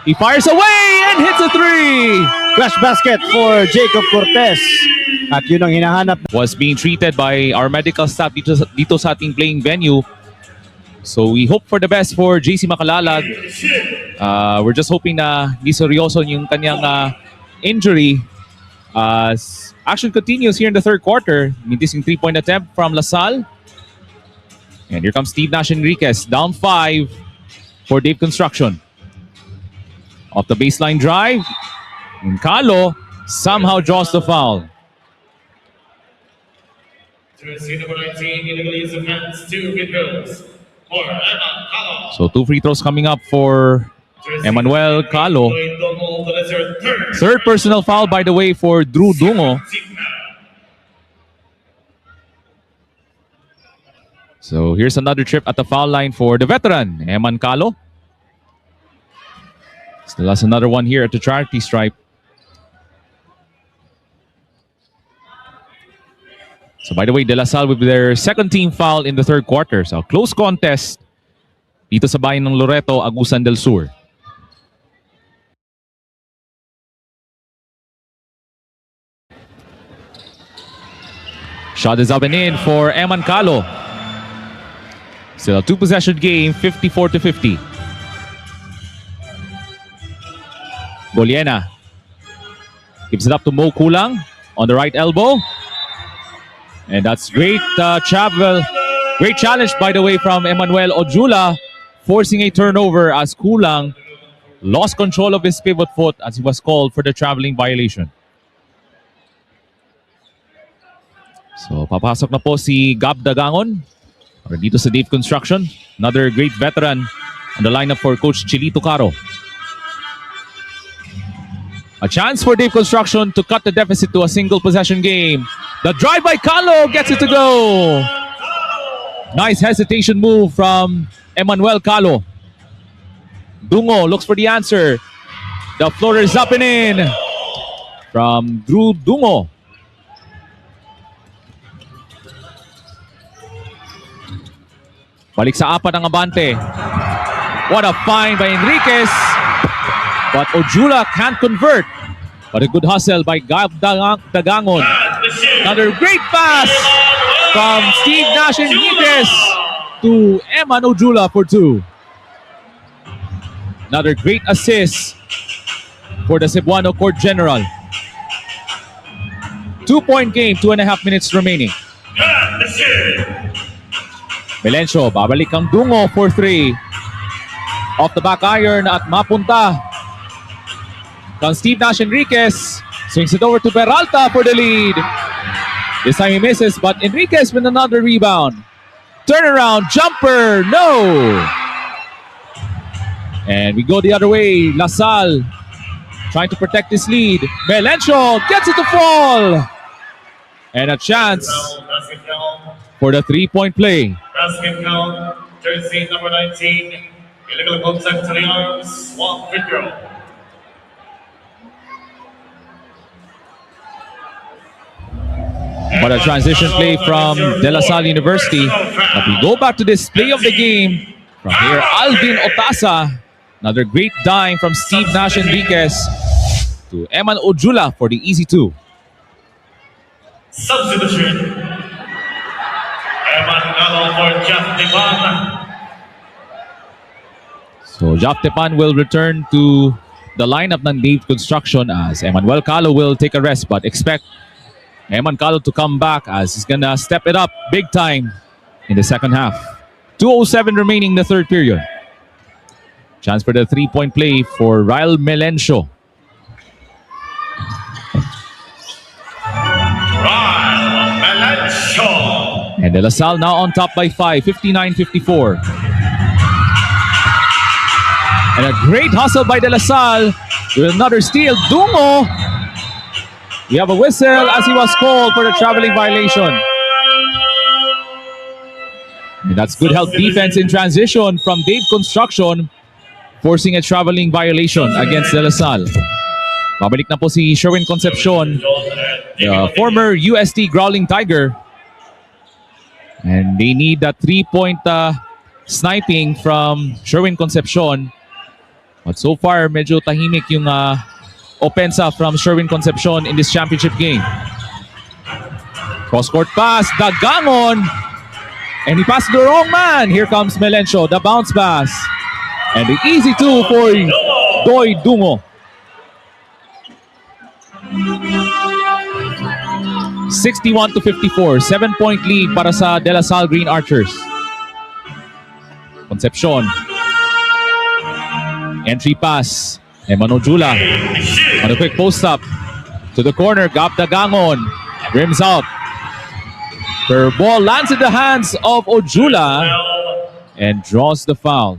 He fires away and hits a 3. Flash basket for Jacob Cortez. At yun ang hinahanap. Was being treated by our medical staff dito sa ating playing venue. So we hope for the best for JC Makalalag. We're just hoping na hindi seryoso yung kanyang injury. Action continues here in the third quarter. Missing 3-point attempt from LaSalle. And here comes Steve Nash Enriquez. Down 5 for Dave Construction. Off the baseline drive. Calo somehow draws the foul. Jersey number 19, illegally use of hands, 2 free throws. For Emma Calo. So 2 free throws coming up for Emmanuel Calo. Third personal foul, by the way, for Drew Dungo. So here's another trip at the foul line for the veteran, Eman Calo. Still has another one here at the charity stripe. So by the way, De La Salle with their second team foul in the third quarter. So close contest dito sa bayan ng Loreto, Agusan del Sur. Shot is up and in for Eman Calo. Still a two-possession game, 54-50. Goliena gives it up to Mo Kulang on the right elbow. And that's great travel. Great challenge, by the way, from Emmanuel Ojula, forcing a turnover as Kulang lost control of his pivot foot as he was called for the traveling violation. So, papasok na po si Gab Dagangon or dito sa Dave Construction. Another great veteran on the lineup for Coach Chilito Caro. A chance for Dave Construction to cut the deficit to a single possession game. The drive by Calo gets it to go. Nice hesitation move from Emmanuel Calo. Dungo looks for the answer. The floater is up and in from Drew Dungo. Balik sa apat ang abante. What a find by Enriquez. But Ojula can't convert. But a good hustle by Gab Dagangon. Another great pass from Steve Nash Enriquez to Eman Ojula for two. Another great assist for the Cebuano Court General. 2-point game, 2.5 minutes remaining. Melencio, babalik ang Dungo for three. Off the back iron at mapunta. From Steve Nash Enriquez, swings it over to Peralta for the lead. This time he misses, but Enriquez with another rebound. Turnaround, jumper, no! And we go the other way. La Salle trying to protect his lead. Melencio gets it to fall. And a chance for the three-point play. Basket count, jersey number 19, illegal contact to the arms, swap free throw. But a transition play from De La Salle University. But we go back to this play of the game. From here, Alvin Otasa. Another great dime from Steve Nash Enriquez to Eman Ojula for the easy two. Substitution. Eman Calo for Jeff Tepan. So Jaf Tepan will return to the lineup ng Dave Construction as Emmanuel Calo will take a rest, but expect Eman Calo to come back as he's gonna step it up big time in the second half. 2:07 remaining in the third period. Chance for the three-point play for Ryle Melencio. Ryle Melencio. And De La Salle now on top by 5, 59-54. And a great hustle by De La Salle with another steal. Dungo. We have a whistle as he was called for the traveling violation. And that's good help defense in transition from Dave Construction, forcing a traveling violation against De La Salle. Babalik na po si Sherwin Concepcion, the former UST Growling Tiger. And they need that three-point sniping from Sherwin Concepcion. But so far, medyo tahimik yung opensa from Sherwin Concepcion in this championship game. Cross-court pass, Dagangon. And he passed the wrong man. Here comes Melencio, the bounce pass. And the easy two for Doy Dungo. 61-54, 7-point lead para sa De La Salle Green Archers. Concepcion. Entry pass. Eman Ojula on a quick post-up to the corner. Gab Dagangon rims out. Her ball lands in the hands of Ojula and draws the foul.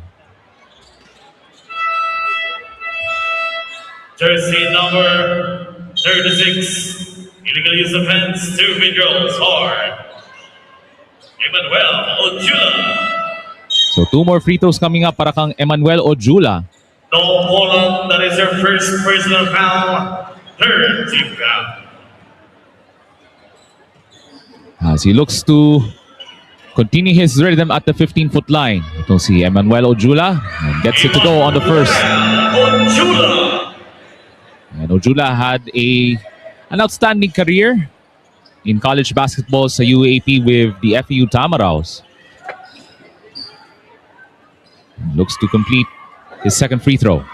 Jersey number 36, illegal use of hands, 2 free throws for Emmanuel Ojula. So 2 more free throws coming up para kang Emmanuel Ojula. No Poland, that is their first personal foul. Third team foul. As he looks to continue his rhythm at the 15-foot line. Itong si Emmanuel Ojula and gets it to go on the first. Ojula. And Ojula had an outstanding career in college basketball sa UAP with the FEU Tamaraws. Looks to complete his second free throw.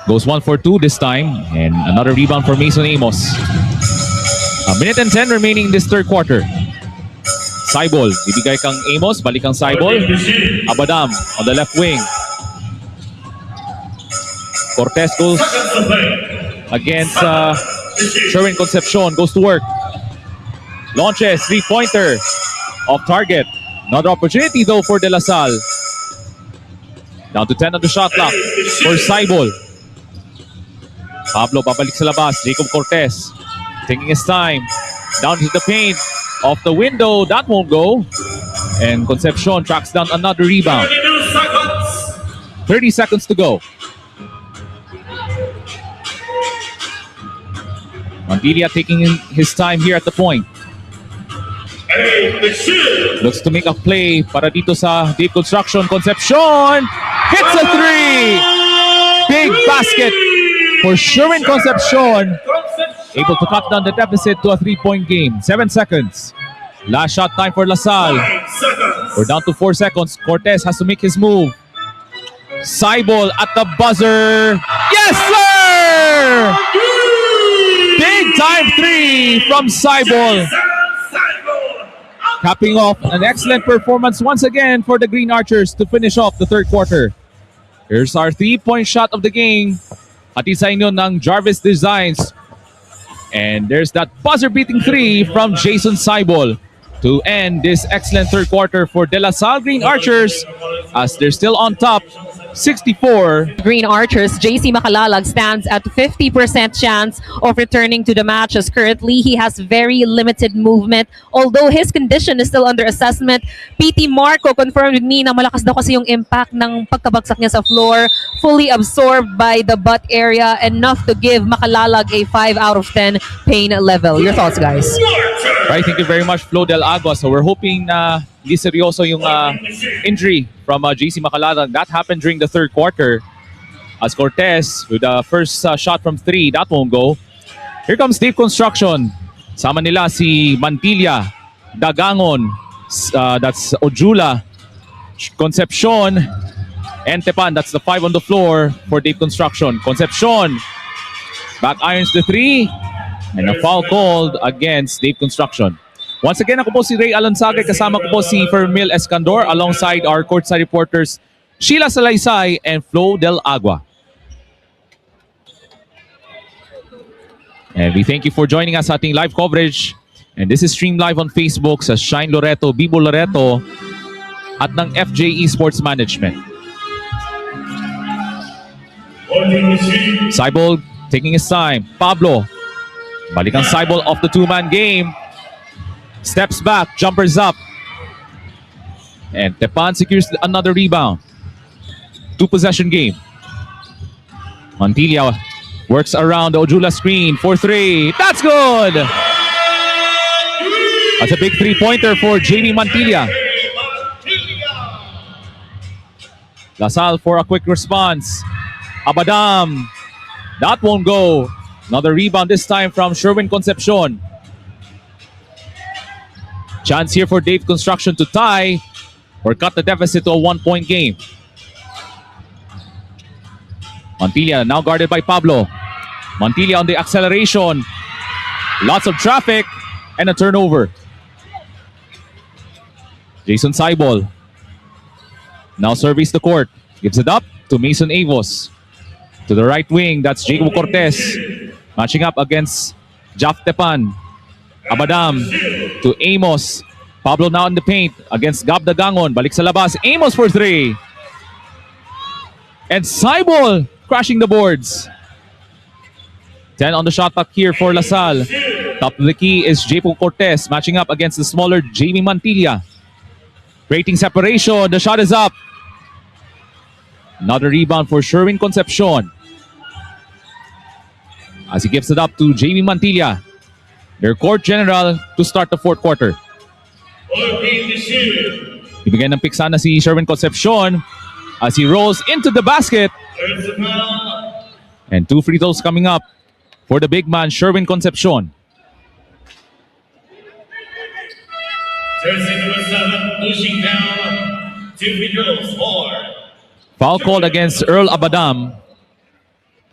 Goes 1 for 2 this time, and another rebound for Mason Amos. A minute and 10 remaining in this third quarter. Saibol, ibigay kang Amos, balik kang Saibol. Abadam on the left wing. Cortez goes against Sherwin Concepcion, goes to work. Launches, three-pointer off target. Another opportunity though for De La Salle. Down to 10 on the shot clock for Saibol. Pablo babalik sa labas. Jacob Cortez taking his time. Down to the paint. Off the window. That won't go. And Concepcion tracks down another rebound. 30 seconds to go. Mandilia taking his time here at the point. Looks to make a play para dito sa Deep Construction. Concepcion hits a three. Big basket for Sherwin Concepcion. Able to cut down the deficit to a 3-point game. 7 seconds. Last shot time for La Salle. We're down to 4 seconds. Cortez has to make his move. Saibol at the buzzer. Yes, sir! Big time three from Saibol. Capping off an excellent performance once again for the Green Archers to finish off the third quarter. Here's our 3-point shot of the game. Hatid sa inyo ng Jarvis Designs. And there's that buzzer-beating three from Jason Saibol to end this excellent third quarter for De La Salle Green Archers as they're still on top, 64. Green Archers, JC Makalalag stands at 50% chance of returning to the match as currently he has very limited movement. Although his condition is still under assessment, PT Marco confirmed with me na malakas daw kasi yung impact ng pagkabagsak niya sa floor, fully absorbed by the butt area, enough to give Makalalag a 5 out of 10 pain level. Your thoughts, guys? Right, thank you very much, Flo Del Agua. So we're hoping na hindi seryoso yung injury from JC Makalalag. That happened during the third quarter. As Cortez with the first shot from 3, that won't go. Here comes Deep Construction. Sama nila si Mantilla, Dagangon, that's Ojula, Concepcion, and Tepan. That's the 5 on the floor for Deep Construction. Concepcion back irons the 3. And a foul called against Deep Construction. Once again, ako po si Ray Alonsaga. Kasama ko po si Fermil Escandor alongside our courtside reporters Sheila Salaysay and Flo Del Agua. And we thank you for joining us sa ating live coverage. And this is streamed live on Facebook sa Shine Loreto, Bibo Loreto at ng FJ Esports Management. Saibol taking his time. Pablo. Balik ang Saibol off the 2-man game. Steps back, jumpers up. And Tepan secures another rebound. 2-possession game. Mantilla works around the Ojula screen for 3. That's good! That's a big 3-pointer for Jamie Mantilla. La Salle for a quick response. Abadam. That won't go. Another rebound this time from Sherwin Concepcion. Chance here for Dave Construction to tie or cut the deficit to a 1-point game. Mantilla now guarded by Pablo. Mantilla on the acceleration. Lots of traffic and a turnover. Jason Saibol now surveys the court. Gives it up to Mason Avos. To the right wing, that's Jacob Cortez. Matching up against Jaf Tepan. Abadam to Amos. Pablo now in the paint against Gab Dagangon. Balik sa labas. Amos for 3. And Saibol crashing the boards. 10 on the shot clock here for La Salle. Top of the key is Japo Cortez matching up against the smaller Jamie Mantilla. Creating separation. The shot is up. Another rebound for Sherwin Concepcion. As he gives it up to Jamie Mantilla. Their court general to start the fourth quarter. Ibigay ng piksa na si Sherwin Concepcion as he rolls into the basket. And 2 free throws coming up for the big man, Sherwin Concepcion. Jersey number 7 pushing down 2 free throws for Foul called against Earl Abadam.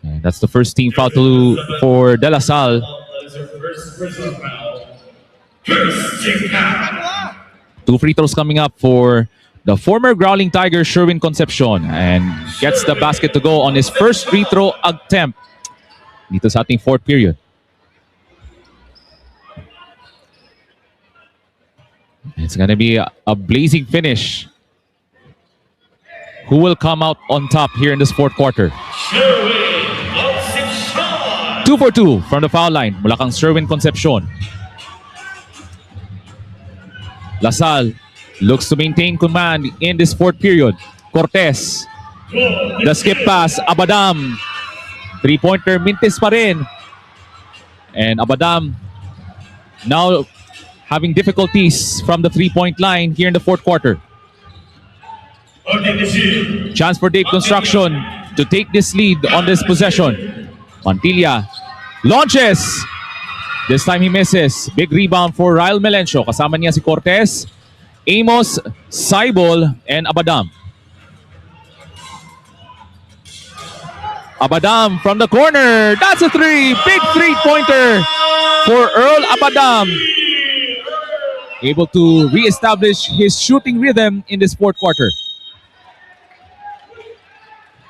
And that's the first team foul for De La Salle. That is her first personal foul. First team foul. 2 free throws coming up for the former Growling Tiger, Sherwin Concepcion. And gets the basket to go on his first free throw attempt dito sa ating fourth period. It's gonna be a blazing finish. Who will come out on top here in this fourth quarter? Sherwin Concepcion. 2 for 2 from the foul line. Mula kang Sherwin Concepcion. La Salle looks to maintain command in this fourth period. Cortez. The skip pass. Abadam. 3-pointer. Mintis pa rin. And Abadam now having difficulties from the 3-point line here in the fourth quarter. Chance for Dave Construction to take this lead on this possession. Mantilla launches. This time he misses. Big rebound for Ryle Melencio. Kasama niya si Cortez, Amos, Saibol, and Abadam. Abadam from the corner. That's a 3. Big 3-pointer for Earl Abadam. Able to re-establish his shooting rhythm in this fourth quarter.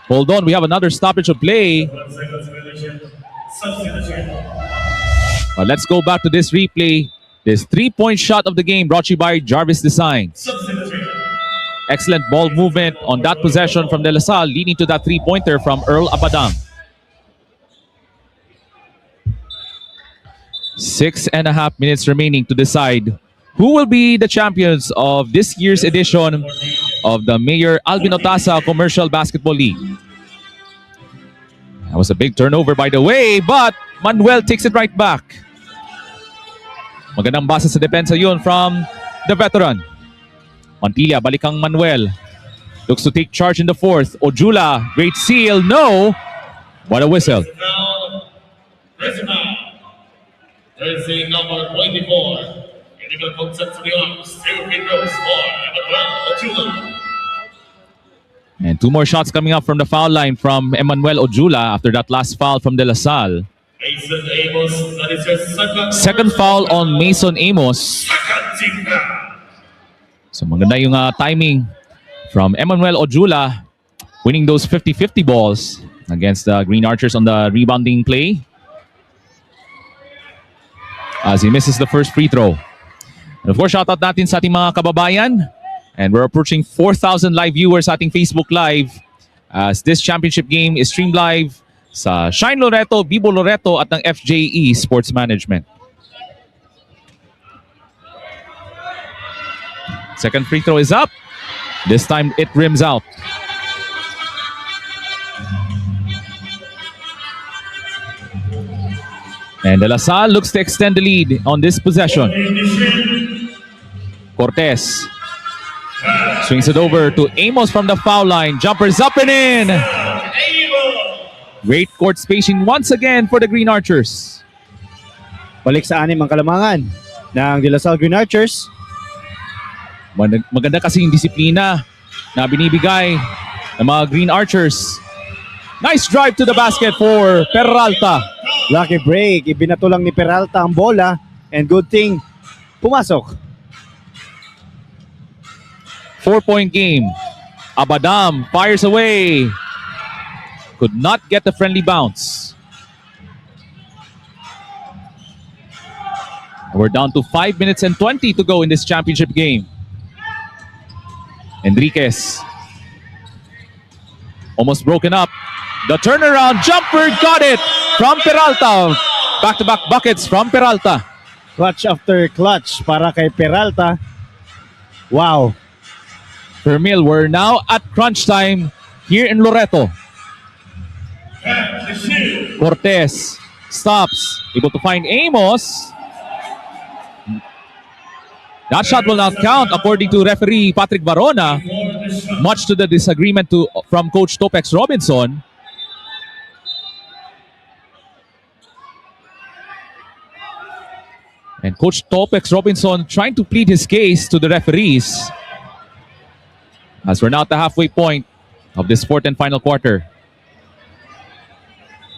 Hold on, we have another stoppage of play. But let's go back to this replay. This 3-point shot of the game brought to you by Jarvis Designs. Excellent ball movement on that possession from De La Salle, leading to that 3-pointer from Earl Abadam. 6.5 minutes remaining to decide who will be the champions of this year's edition of the Mayor Alvin Otasa Commercial Basketball League. That was a big turnover, by the way, but Manuel takes it right back. Magandang basa sa depensa yun from the veteran. Mantilla, balikang Manuel. Looks to take charge in the fourth. Ojula, great seal. No. What a whistle. Jersey number 24. Illegal concept to the arms. 2 free throws for Emmanuel Ojula. And 2 more shots coming up from the foul line from Emmanuel Ojula after that last foul from De La Salle. Mason Amos, that is your Second foul on Mason Amos. second team foul. So maganda yung timing from Emmanuel Ojula, winning those 50-50 balls against the Green Archers on the rebounding play. As he misses the first free throw. And of course, shoutout natin sa ating mga kababayan. And we're approaching 4,000 live viewers sa ating Facebook Live as this championship game is streamed live sa Shine Loreto, Vivo Loreto at ng FJE Sports Management. Second free throw is up. This time it rims out. And De La Salle looks to extend the lead on this possession. Cortez swings it over to Amos from the foul line. Jumpers up and in. Great court spacing once again for the Green Archers. Balik sa 6 ang kalamangan ng De La Salle Green Archers. Maganda kasi yung disiplina na binibigay ng mga Green Archers. Nice drive to the basket for Peralta. Lucky break. Ibinato lang ni Peralta ang bola. And good thing, pumasok. 4-point game. Abadam fires away. Could not get the friendly bounce. We're down to 5 minutes and 20 to go in this championship game. Enriquez. Almost broken up. The turnaround jumper got it from Peralta. back-to-back buckets from Peralta. Clutch after clutch para kay Peralta. Wow. Fermil, we're now at crunch time here in Loreto. Cortez stops, able to find Amos. That shot will not count according to referee Patrick Barona, much to the disagreement from Coach Topex Robinson. And Coach Topex Robinson trying to plead his case to the referees as we're now at the halfway point of this fourth and final quarter.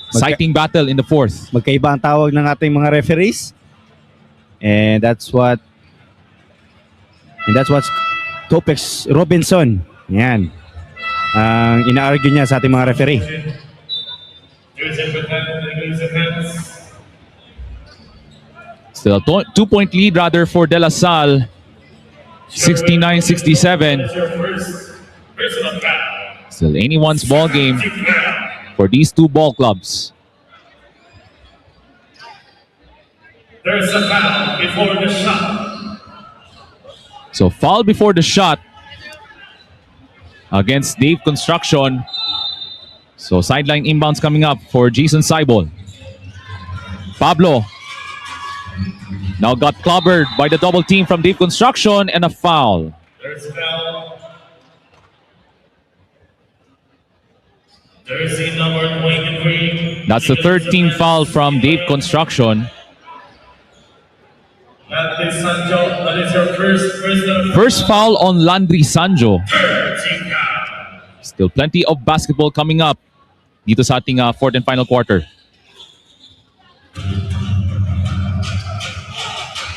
Exciting battle in the fourth. Magkaiba ang tawag ng ating mga referees. And that's what Topex Robinson. Yan. Ang ina-argue niya sa ating mga referee. Still a 2-point lead rather for De La Salle. 69-67. Still anyone's ball game for these two ball clubs. There's a foul before the shot. So foul before the shot against Dave Construction. So sideline inbounds coming up for Jason Seibel. Pablo now got clobbered by the double team from Dave Construction and a foul. There's a foul. Jersey number 23. That's the third team foul from Dave Construction. Landry Sancho, that is your first First foul on Landry Sanjo. team foul. Still plenty of basketball coming up dito sa ating fourth and final quarter.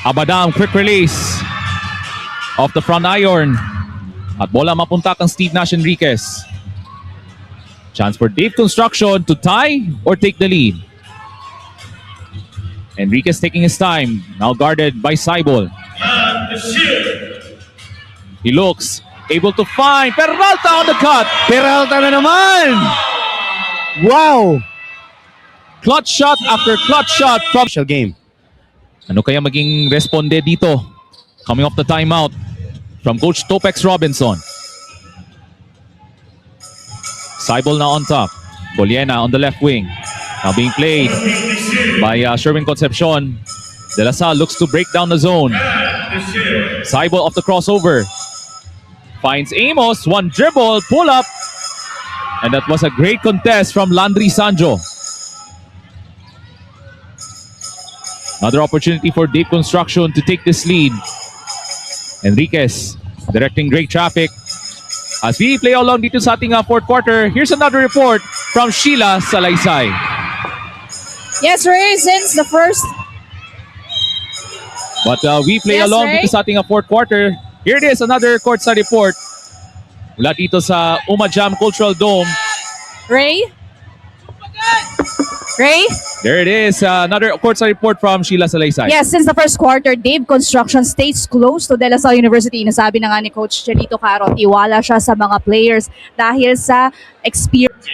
Abadam, quick release off the front iron. At bola mapunta kang Steve Nash Enriquez. Chance for Dave Construction to tie or take the lead. Enriquez taking his time. Now guarded by Seibel. And the shield. He looks able to find Peralta on the cut. Peralta na naman! Wow! Clutch shot after clutch shot from... Special game. Ano kaya maging responde dito? Coming off the timeout from Coach Topex Robinson. Seibel now on top. Boliena on the left wing. Now being played by Sherwin Concepcion. De La Salle looks to break down the zone. Seibel off the crossover. Finds Amos. One dribble. Pull up. And that was a great contest from Landry Sanjo. Another opportunity for Dave Construction to take this lead. Enriquez directing great traffic. As we play along dito sa ating fourth quarter, here's another report from Sheila Salaysay. Yes, Ray, since the first... But we play Yes, along Ray. dito sa ating fourth quarter. Here it is, another courtside report mula dito sa UMAJAM Cultural Dome. Ray? Ray? There it is, another courtside report from Sheila Salaysay. Yes, since the first quarter, Dave Construction stays close to De La Salle University. Nasabi na nga ni Coach Chelito Caro, tiwala siya sa mga players dahil sa experience.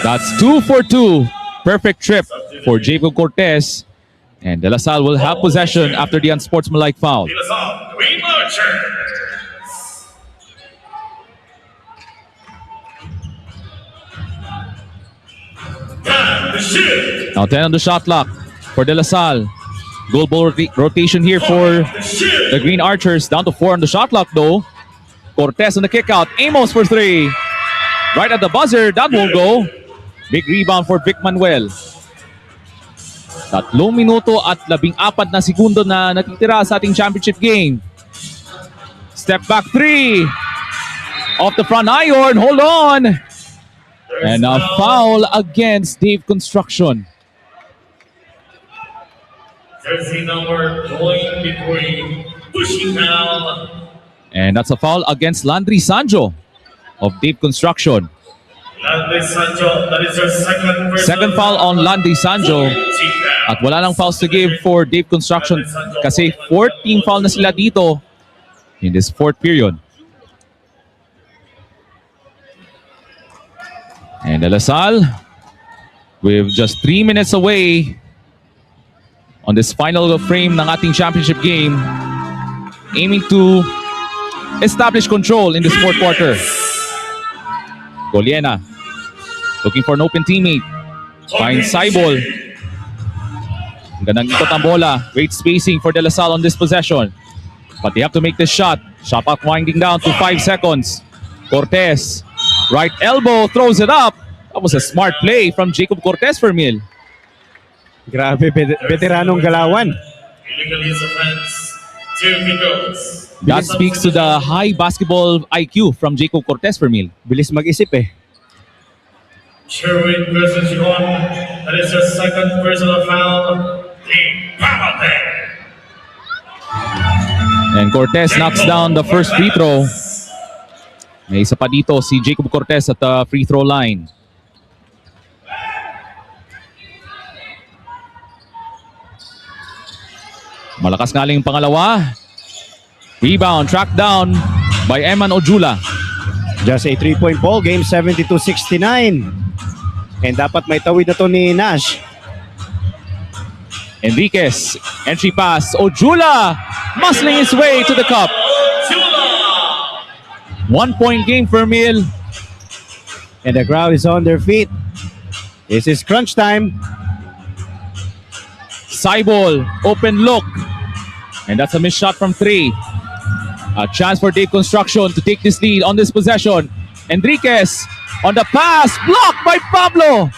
That's 2 for 2. Perfect trip for Jacob Cortez. And De La Salle will have possession after the unsportsmanlike foul. Green Archer. And the shield. Now 10 on the shot clock for De La Salle. Goal ball rotation here for the Green Archers. Down to 4 on the shot clock though. Cortez on the kick out. Amos for 3. Right at the buzzer. That won't go. Big rebound for Vic Manuel. 3 minuto at 14 na segundo na natitira sa ating championship game. Step back 3. Off the front iron. Hold on. And a foul against Dave Construction. Jersey number 23. Pushing down. And that's a foul against Landry Sanjo of Dave Construction. Landry Sancho, that is your Second foul on Landry Sanjo. At wala nang fouls to give for Dave Construction kasi 14 foul na sila dito in this fourth period. And De La Salle, with just 3 minutes away on this final frame ng ating championship game, aiming to establish control in this fourth quarter. Goliena looking for an open teammate. Finds Saibol. Gandang ikot ang bola. Great spacing for De La Salle on this possession. But they have to make this shot. Shot clock winding down to 5 seconds. Cortez, right elbow, throws it up. That was a smart play from Jacob Cortez for Mil. Grabe, veteranong galawan. Illegal use of hands. 2 free throws. That speaks to the high basketball IQ from Jacob Cortez for Mil. Bilis mag-isip eh. Sherwin versus Yuan. That is your second personal foul. Team penalty. And Cortez knocks down the first free throw. May isa pa dito si Jacob Cortez at the free throw line. Malakas nga lang yung pangalawa. Rebound, tracked down by Eman Ojula. Just a 3-point ball game, 72-69. And dapat may tawid na to ni Nash. Enriquez, entry pass. Ojula muscling his way to the cup. 1-point game for Mil. And the crowd is on their feet. This is crunch time. Saibol, open look. And that's a missed shot from 3. A chance for Dave Construction to take this lead on this possession. Enriquez on the pass, blocked by Pablo.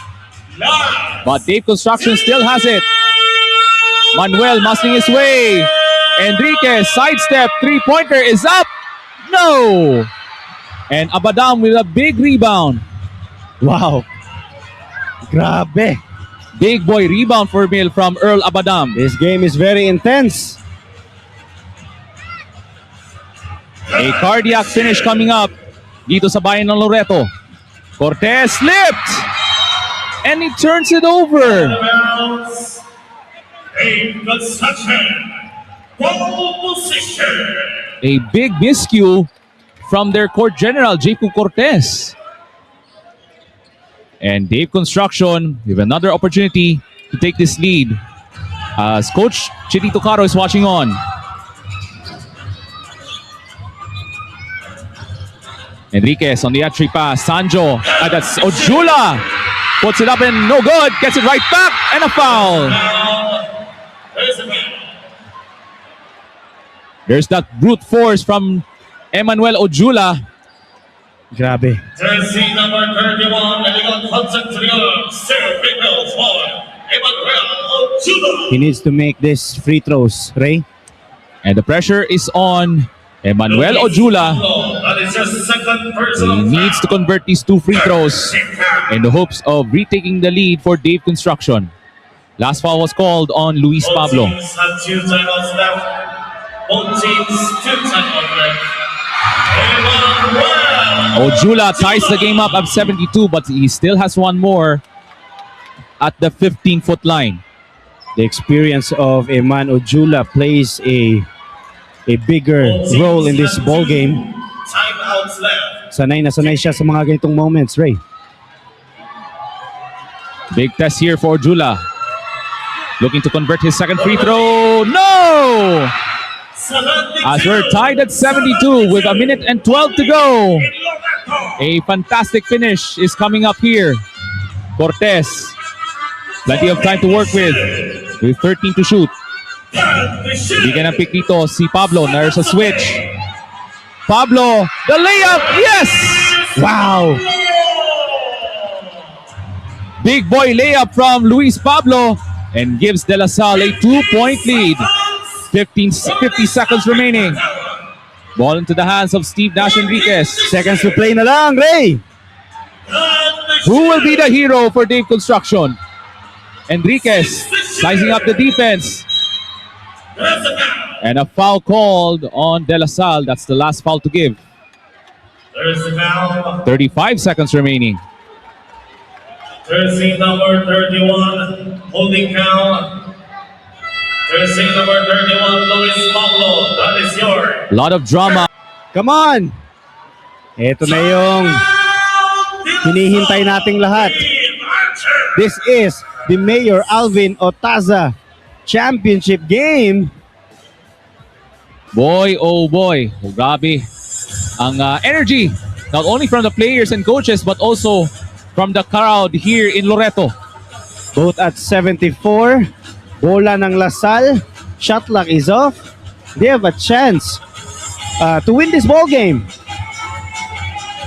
But Dave Construction still has it. Manuel muscling his way. Enriquez, sidestep, three-pointer is up. No! And Abadam with a big rebound. Wow. Grabe. Big boy rebound for Mil from Earl Abadam. This game is very intense. A cardiac finish coming up dito sa bayan ng Loreto. Cortez slipped! And he turns it over. Team Construction. Ball position. A big miscue from their court general, Jacob Cortez. And Dave Construction with another opportunity to take this lead as Coach Chitito Caro is watching on. Enriquez on the entry pass. Sanjo, that's Ojula. Puts it up and no good. Gets it right back and a foul. There's that brute force from Emmanuel Ojula. Grabe. Jersey number 31, illegal contact to the other. 0 free throws for Emmanuel Ojula. He needs to make these free throws, Ray. And the pressure is on Emmanuel Ojula. That is your second He personal needs to foul. convert these 2 free throws in the hopes of retaking the lead for Dave Construction. Last foul was called on Luis Both Pablo. teams have 2 timeouts left. Both teams 2 timeouts left. Emmanuel Ojula ties the game up at 72, but he still has one more at the 15-foot line. The experience of Eman Ojula plays a bigger role in this ball game. Timeouts left. Sanay na sanay siya sa mga ganitong moments, Ray. Big test here for Ojula. Looking to convert his second free throw. No! As we're tied at 72 with a minute and 12 to go. A fantastic finish is coming up here. Cortez, plenty of time to work with 13 to shoot. Bigyan ng pick dito si Pablo. There's a switch. Pablo, the layup, yes! Wow! Big boy layup from Luis Pablo and gives De La Salle a 2-point lead. 50 seconds remaining. Ball into the hands of Steve Nash Enriquez. Seconds to play na lang, Ray! Who will be the hero for Dave Construction? Enriquez sizing up the defense. And a foul called on De La Salle. That's the last foul to give. There's the foul. 35 seconds remaining. Jersey number 31, holding foul. Jersey number 31, Luis Pablo. That is yours. A lot of drama. Come on! Ito na yung hinihintay nating lahat. This is the Mayor Alvin Otaza Championship game. Boy, oh boy. Oh, grabe. Ang energy, not only from the players and coaches, but also from the crowd here in Loreto. Both at 74. Bola ng Lasal. Shot clock is off. They have a chance to win this ball game.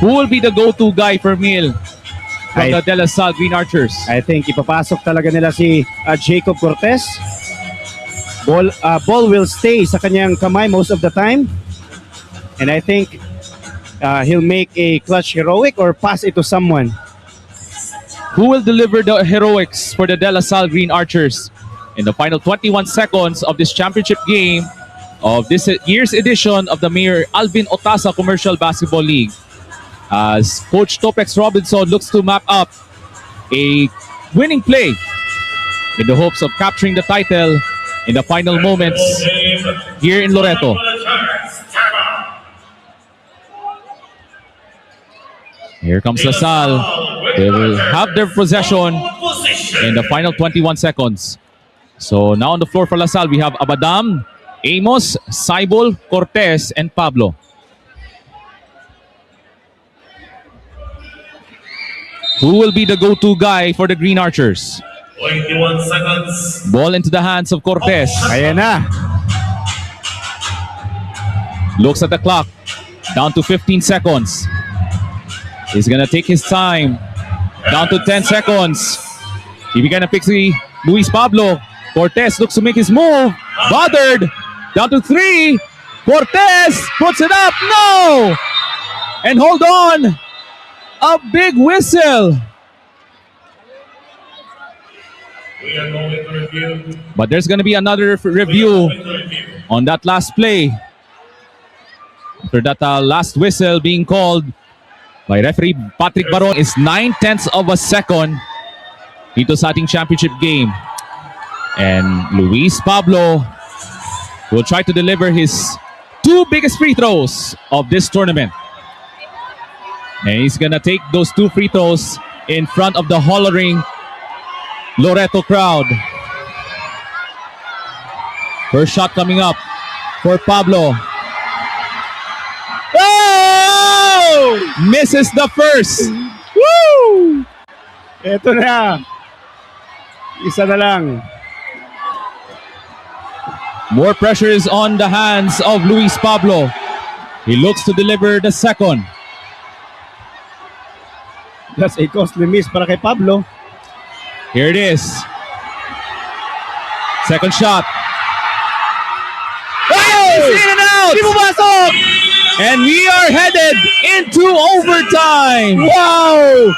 Who will be the go-to guy for Mil from I- the De La Salle Green Archers? I think ipapasok talaga nila si Jacob Cortez. Ball will stay sa kanyang kamay most of the time. And I think he'll make a clutch heroic or pass it to someone. Who will deliver the heroics for the De La Salle Green Archers in the final 21 seconds of this championship game of this year's edition of the Mayor Alvin Otaza Commercial Basketball League? As Coach Topex Robinson looks to map up a winning play in the hopes of capturing the title in the final moments here in Loreto. Here comes LaSalle. They will have their possession in the final 21 seconds. So now on the floor for LaSalle, we have Abadam, Amos, Saibol, Cortez, and Pablo. Who will be the go-to guy for the Green Archers? 21 seconds. Ball into the hands of Cortez. Ayan na. Looks at the clock. Down to 15 seconds. He's gonna take his time. Down to 10 seconds. He began to pick si Luis Pablo. Cortez looks to make his move. Bothered. Down to 3. Cortez puts it up. No! And hold on. A big whistle. We are going to review. But there's gonna be another review on that last play. After that last whistle being called by referee Patrick Baron is 9/10 of a second dito sa ating championship game. And Luis Pablo will try to deliver his 2 biggest free throws of this tournament. And he's gonna take those 2 free throws in front of the hollering Loreto crowd. First shot coming up for Pablo. Oh! Misses the first. Woo! Ito na. Isa na lang. More pressure is on the hands of Luis Pablo. He looks to deliver the second. That's a costly miss para kay Pablo. Here it is. Second shot. Oh! In and out! Di pumasok! And we are headed into overtime. Wow!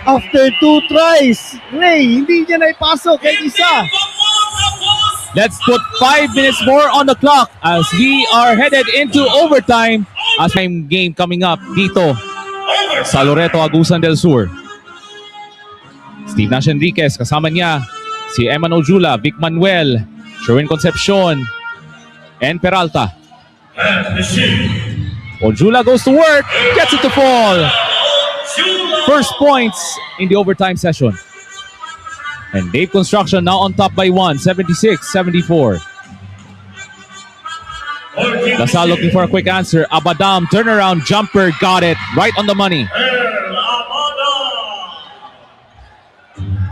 After 2 tries, Ray, hindi niya naipasok kay isa. Let's put 5 minutes more on the clock as we are headed into overtime. As time game coming up dito sa Loreto, Agusan del Sur. Steve Nash Enriquez, kasama niya si Eman Ojula, Vic Manuel, Sherwin Concepcion, and Peralta. And the shoot. Ojula goes to work, gets it to fall. First points in the overtime session. And Dave Construction now on top by 1, 76-74. LaSalle looking for a quick answer. Abadam, turnaround jumper, got it right on the money.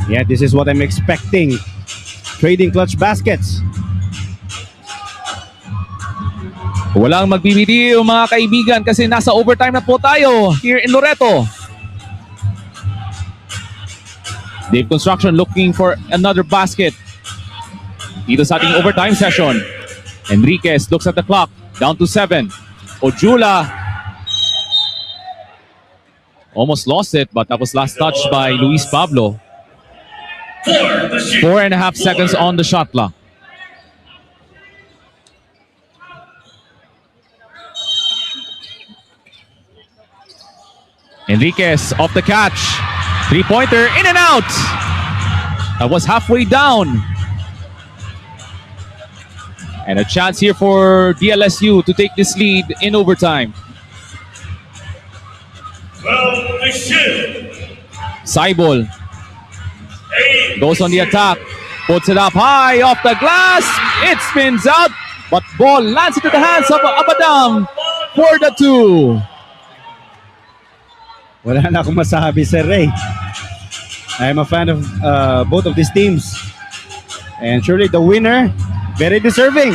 Yeah, this is what I'm expecting. Trading clutch baskets. Walang magbibitiw mga kaibigan kasi nasa overtime na po tayo here in Loreto. Dave Construction looking for another basket dito sa ating overtime session. Enriquez looks at the clock, down to 7. Ojula almost lost it, but that was last touched by Luis Pablo. 4.5 seconds on the shot clock. Enriquez off the catch. 3-pointer, in and out. That was halfway down. And a chance here for DLSU to take this lead in overtime. Saibol goes on the attack, puts it up high off the glass. It spins out, but ball lands into the hands of Abadam for the 2. Wala na akong masabi, Sir Ray. I am a fan of both of these teams. And surely the winner, very deserving.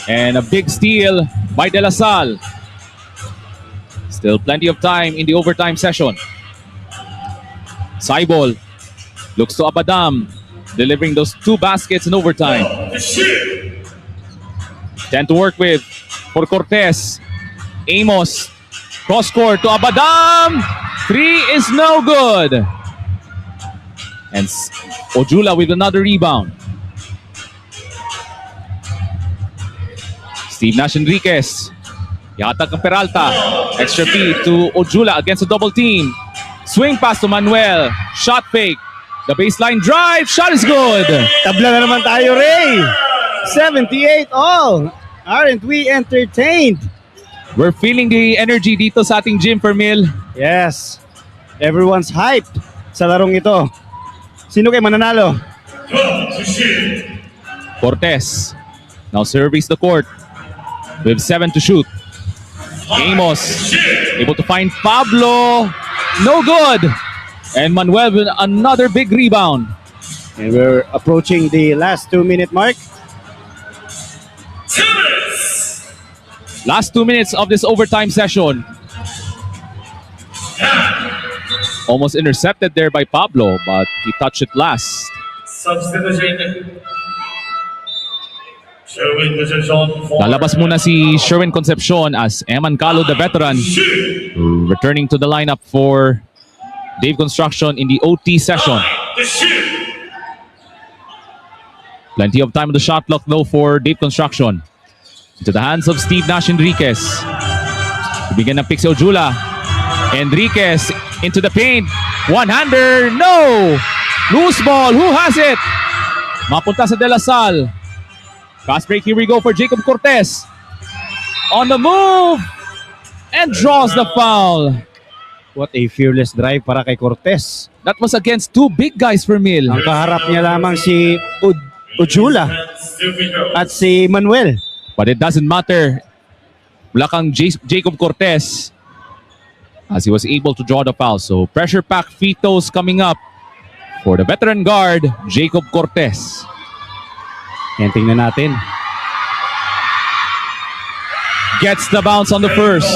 And a big steal by De La Salle. Still plenty of time in the overtime session. Saibol looks to Abadam, delivering those 2 baskets in overtime. 10 to work with for Cortez. Amos, cross court to Abadam. 3 is no good. And Ojula with another rebound. Steve Nash Enriquez. Yatag ang Peralta. Extra feed to Ojula against a double team. Swing pass to Manuel. Shot fake. The baseline drive. Shot is good. Tabla na naman tayo, Ray. 78 all. Aren't we entertained? We're feeling the energy dito sa ating gym, Fermil. Yes. Everyone's hyped sa larong ito. Sino kayo mananalo? Cortez now surveys the court with 7 to shoot. Amos able to find Pablo. No good. And Manuel with another big rebound. And we're approaching the last 2-minute mark. Last 2 minutes of this overtime session. Almost intercepted there by Pablo, but he touched it last. Substitution. Sherwin Concepcion for Lalabas muna si Sherwin Concepcion as Eman Calo, the veteran, returning to the lineup for Dave Construction in the OT session. the shoot. Plenty of time on the shot clock though for Dave Construction. Into the hands of Steve Nash Enriquez. Bigyan ng pick si Ojula. Enriquez into the paint. One-hander. No! Loose ball. Who has it? Mapunta sa De La Salle. Fast break. Here we go for Jacob Cortez. On the move. And draws the foul. What a fearless drive para kay Cortez. That was against 2 big guys for Mil. Ang kaharap niya lamang si Ojula at si Manuel. But it doesn't matter. Wala kang Jacob Cortez as he was able to draw the foul. So pressure pack free throws coming up for the veteran guard, Jacob Cortez. Yan, tingnan natin. Gets the bounce on the first.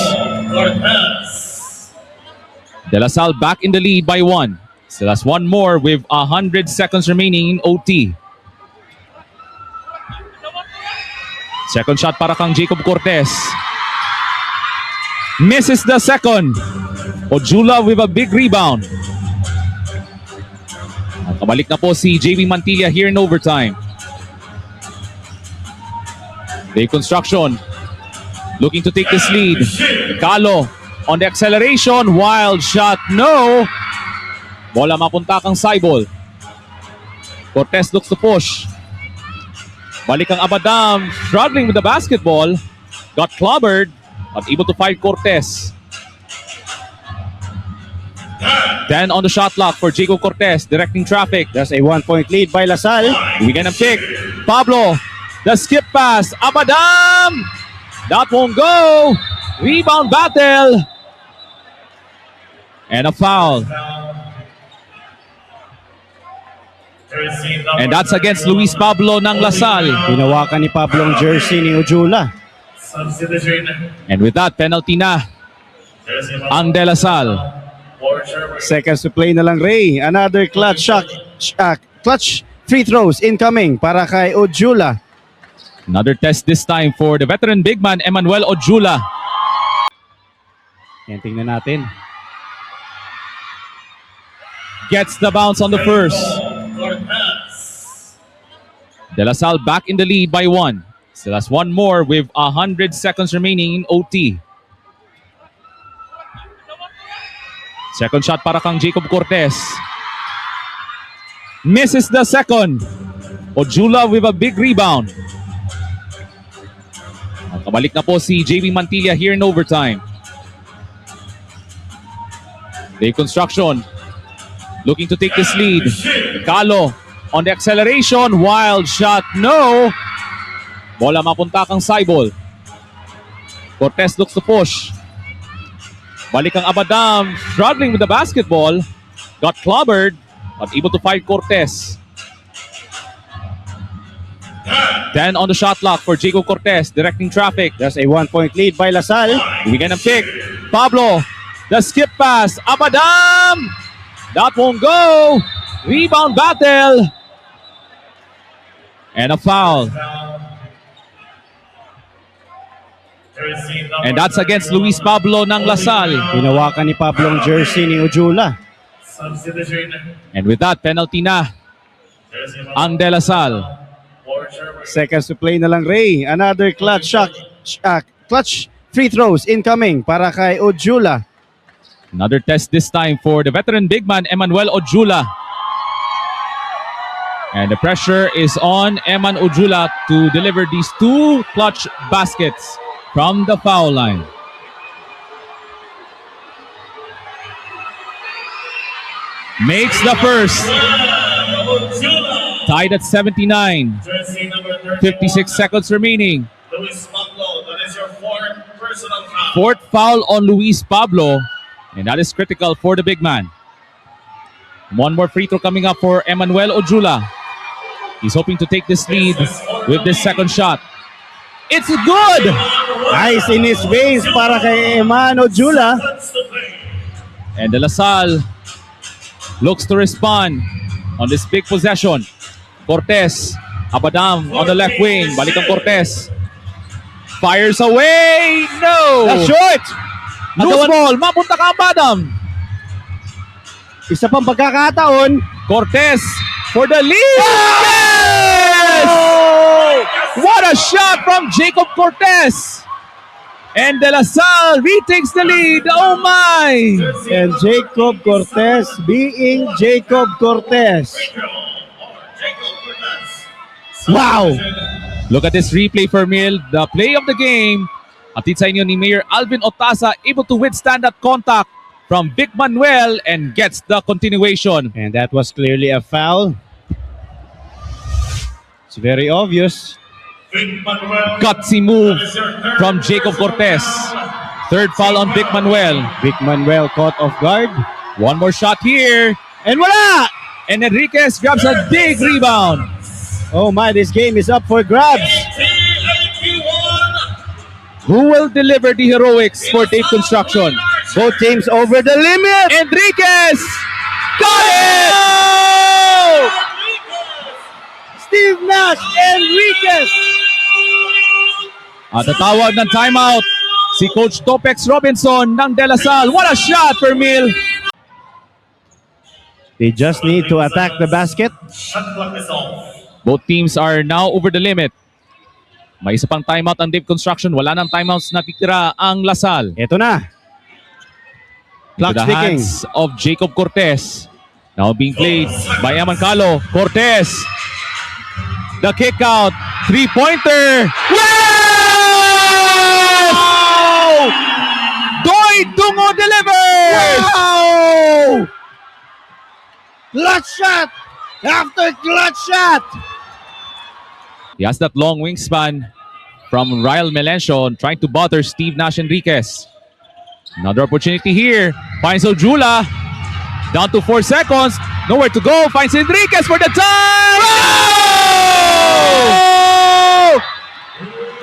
De La Salle back in the lead by 1. Still has one more with 100 seconds remaining in OT. Second shot para kang Jacob Cortez. Misses the second. Ojula with a big rebound. Kabalik na po si JB Mantilla here in overtime. Dave Construction looking to take this lead. Calo on the acceleration. Wild shot. No. Bola mapunta kang Saibol. Cortez looks to push. Balik ang Abadam, struggling with the basketball. Got clobbered, but able to fight Cortez. 10 on the shot clock for Jacob Cortez, directing traffic. There's a 1-point lead by LaSalle. We get a pick. Pablo, the skip pass. Abadam! That won't go. Rebound battle. And a foul. And that's against Luis Pablo ng LaSalle. Hinawakan ni Pablo ang jersey ni Ojula. And with that, penalty na ang De La Salle. Seconds to play na lang, Ray. Another clutch shot, clutch free throws incoming para kay Ojula. Another test this time for the veteran big man, Emmanuel Ojula. Yan, tingnan natin. Gets the bounce on the first. De La Salle back in the lead by 1. Still has one more with 100 seconds remaining in OT. Second shot para kang Jacob Cortez. Misses the second. Ojula with a big rebound. Kabalik na po si JB Mantilla here in overtime. Dave Construction looking to take this lead. Calo on the acceleration. Wild shot. No. Bola mapunta kang Saibol. Cortez looks to push. Balik ang Abadam. Struggling with the basketball. Got clobbered. But able to fight Cortez. 10 on the shot clock for Jacob Cortez. Directing traffic. There's a 1-point lead by LaSalle. Bigyan ng pick. Pablo. The skip pass. Abadam. That won't go. Rebound battle. And a foul. And that's against Luis Pablo ng LaSalle. Hinawakan ni Pablo ang jersey ni Ojula. And with that, penalty na ang De La Salle. Seconds to play na lang, Ray. Another clutch shot. Clutch free throws incoming para kay Ojula. Another test this time for the veteran big man, Emmanuel Ojula. And the pressure is on Eman Ojula to deliver these two clutch baskets from the foul line. Makes the first. Tied at 79. 56 seconds remaining. Luis Pablo, that is your fourth personal foul. Fourth foul on Luis Pablo. And that is critical for the big man. One more free throw coming up for Emmanuel Ojula. He's hoping to take this lead with this second shot. It's good! Nice in his base para kay Eman Ojula. And De La Salle looks to respond on this big possession. Cortez, Abadam on the left wing. Balik ang Cortez. Fires away! No! That's short! Loose ball, mapunta ka Abadam. Isa pang pagkakataon. Cortez for the lead! Yes! What a shot from Jacob Cortez! And De La Salle retakes the lead. Oh my! And Jacob Cortez being Jacob Cortez. Wow! Look at this replay for Mil. The play of the game. Atid sa inyo ni Mayor Alvin Otaza, able to withstand that contact from Vic Manuel and gets the continuation. And that was clearly a foul. It's very obvious. Gutsy move from Jacob Cortez. Third foul on Vic Manuel. Vic Manuel caught off guard. One more shot here. And wala! And Enriquez grabs a big rebound. Oh my, this game is up for grabs. Who will deliver the heroics for Dave Construction? Both teams over the limit. Enriquez! Got it! Steve Nash, Enriquez. At tatawag ng timeout si Coach Topex Robinson ng De La Salle. What a shot for Mil! They just need to attack the basket. Both teams are now over the limit. May isa pang timeout ang Dave Construction. Wala nang timeouts na titira ang La Salle. Ito na. Into Clock the ticking. hands of Jacob Cortez. Now being played by Eman Calo. Cortez. The kick out. Three-pointer. Wow! Doy Dungo delivers! Wow! Clutch shot after clutch shot. He has that long wingspan from Ryle Melencio trying to bother Steve Nash Enriquez. Another opportunity here. Finds Ojula. Down to 4 seconds. Nowhere to go. Finds Enriquez for the tie. Oh!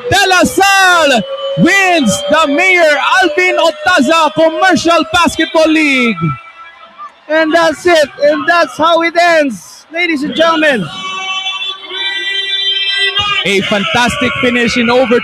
De La Salle wins the Mayor Alvin Otaza Commercial Basketball League. And that's it. And that's how it ends. Ladies and gentlemen. A fantastic finish in overtime.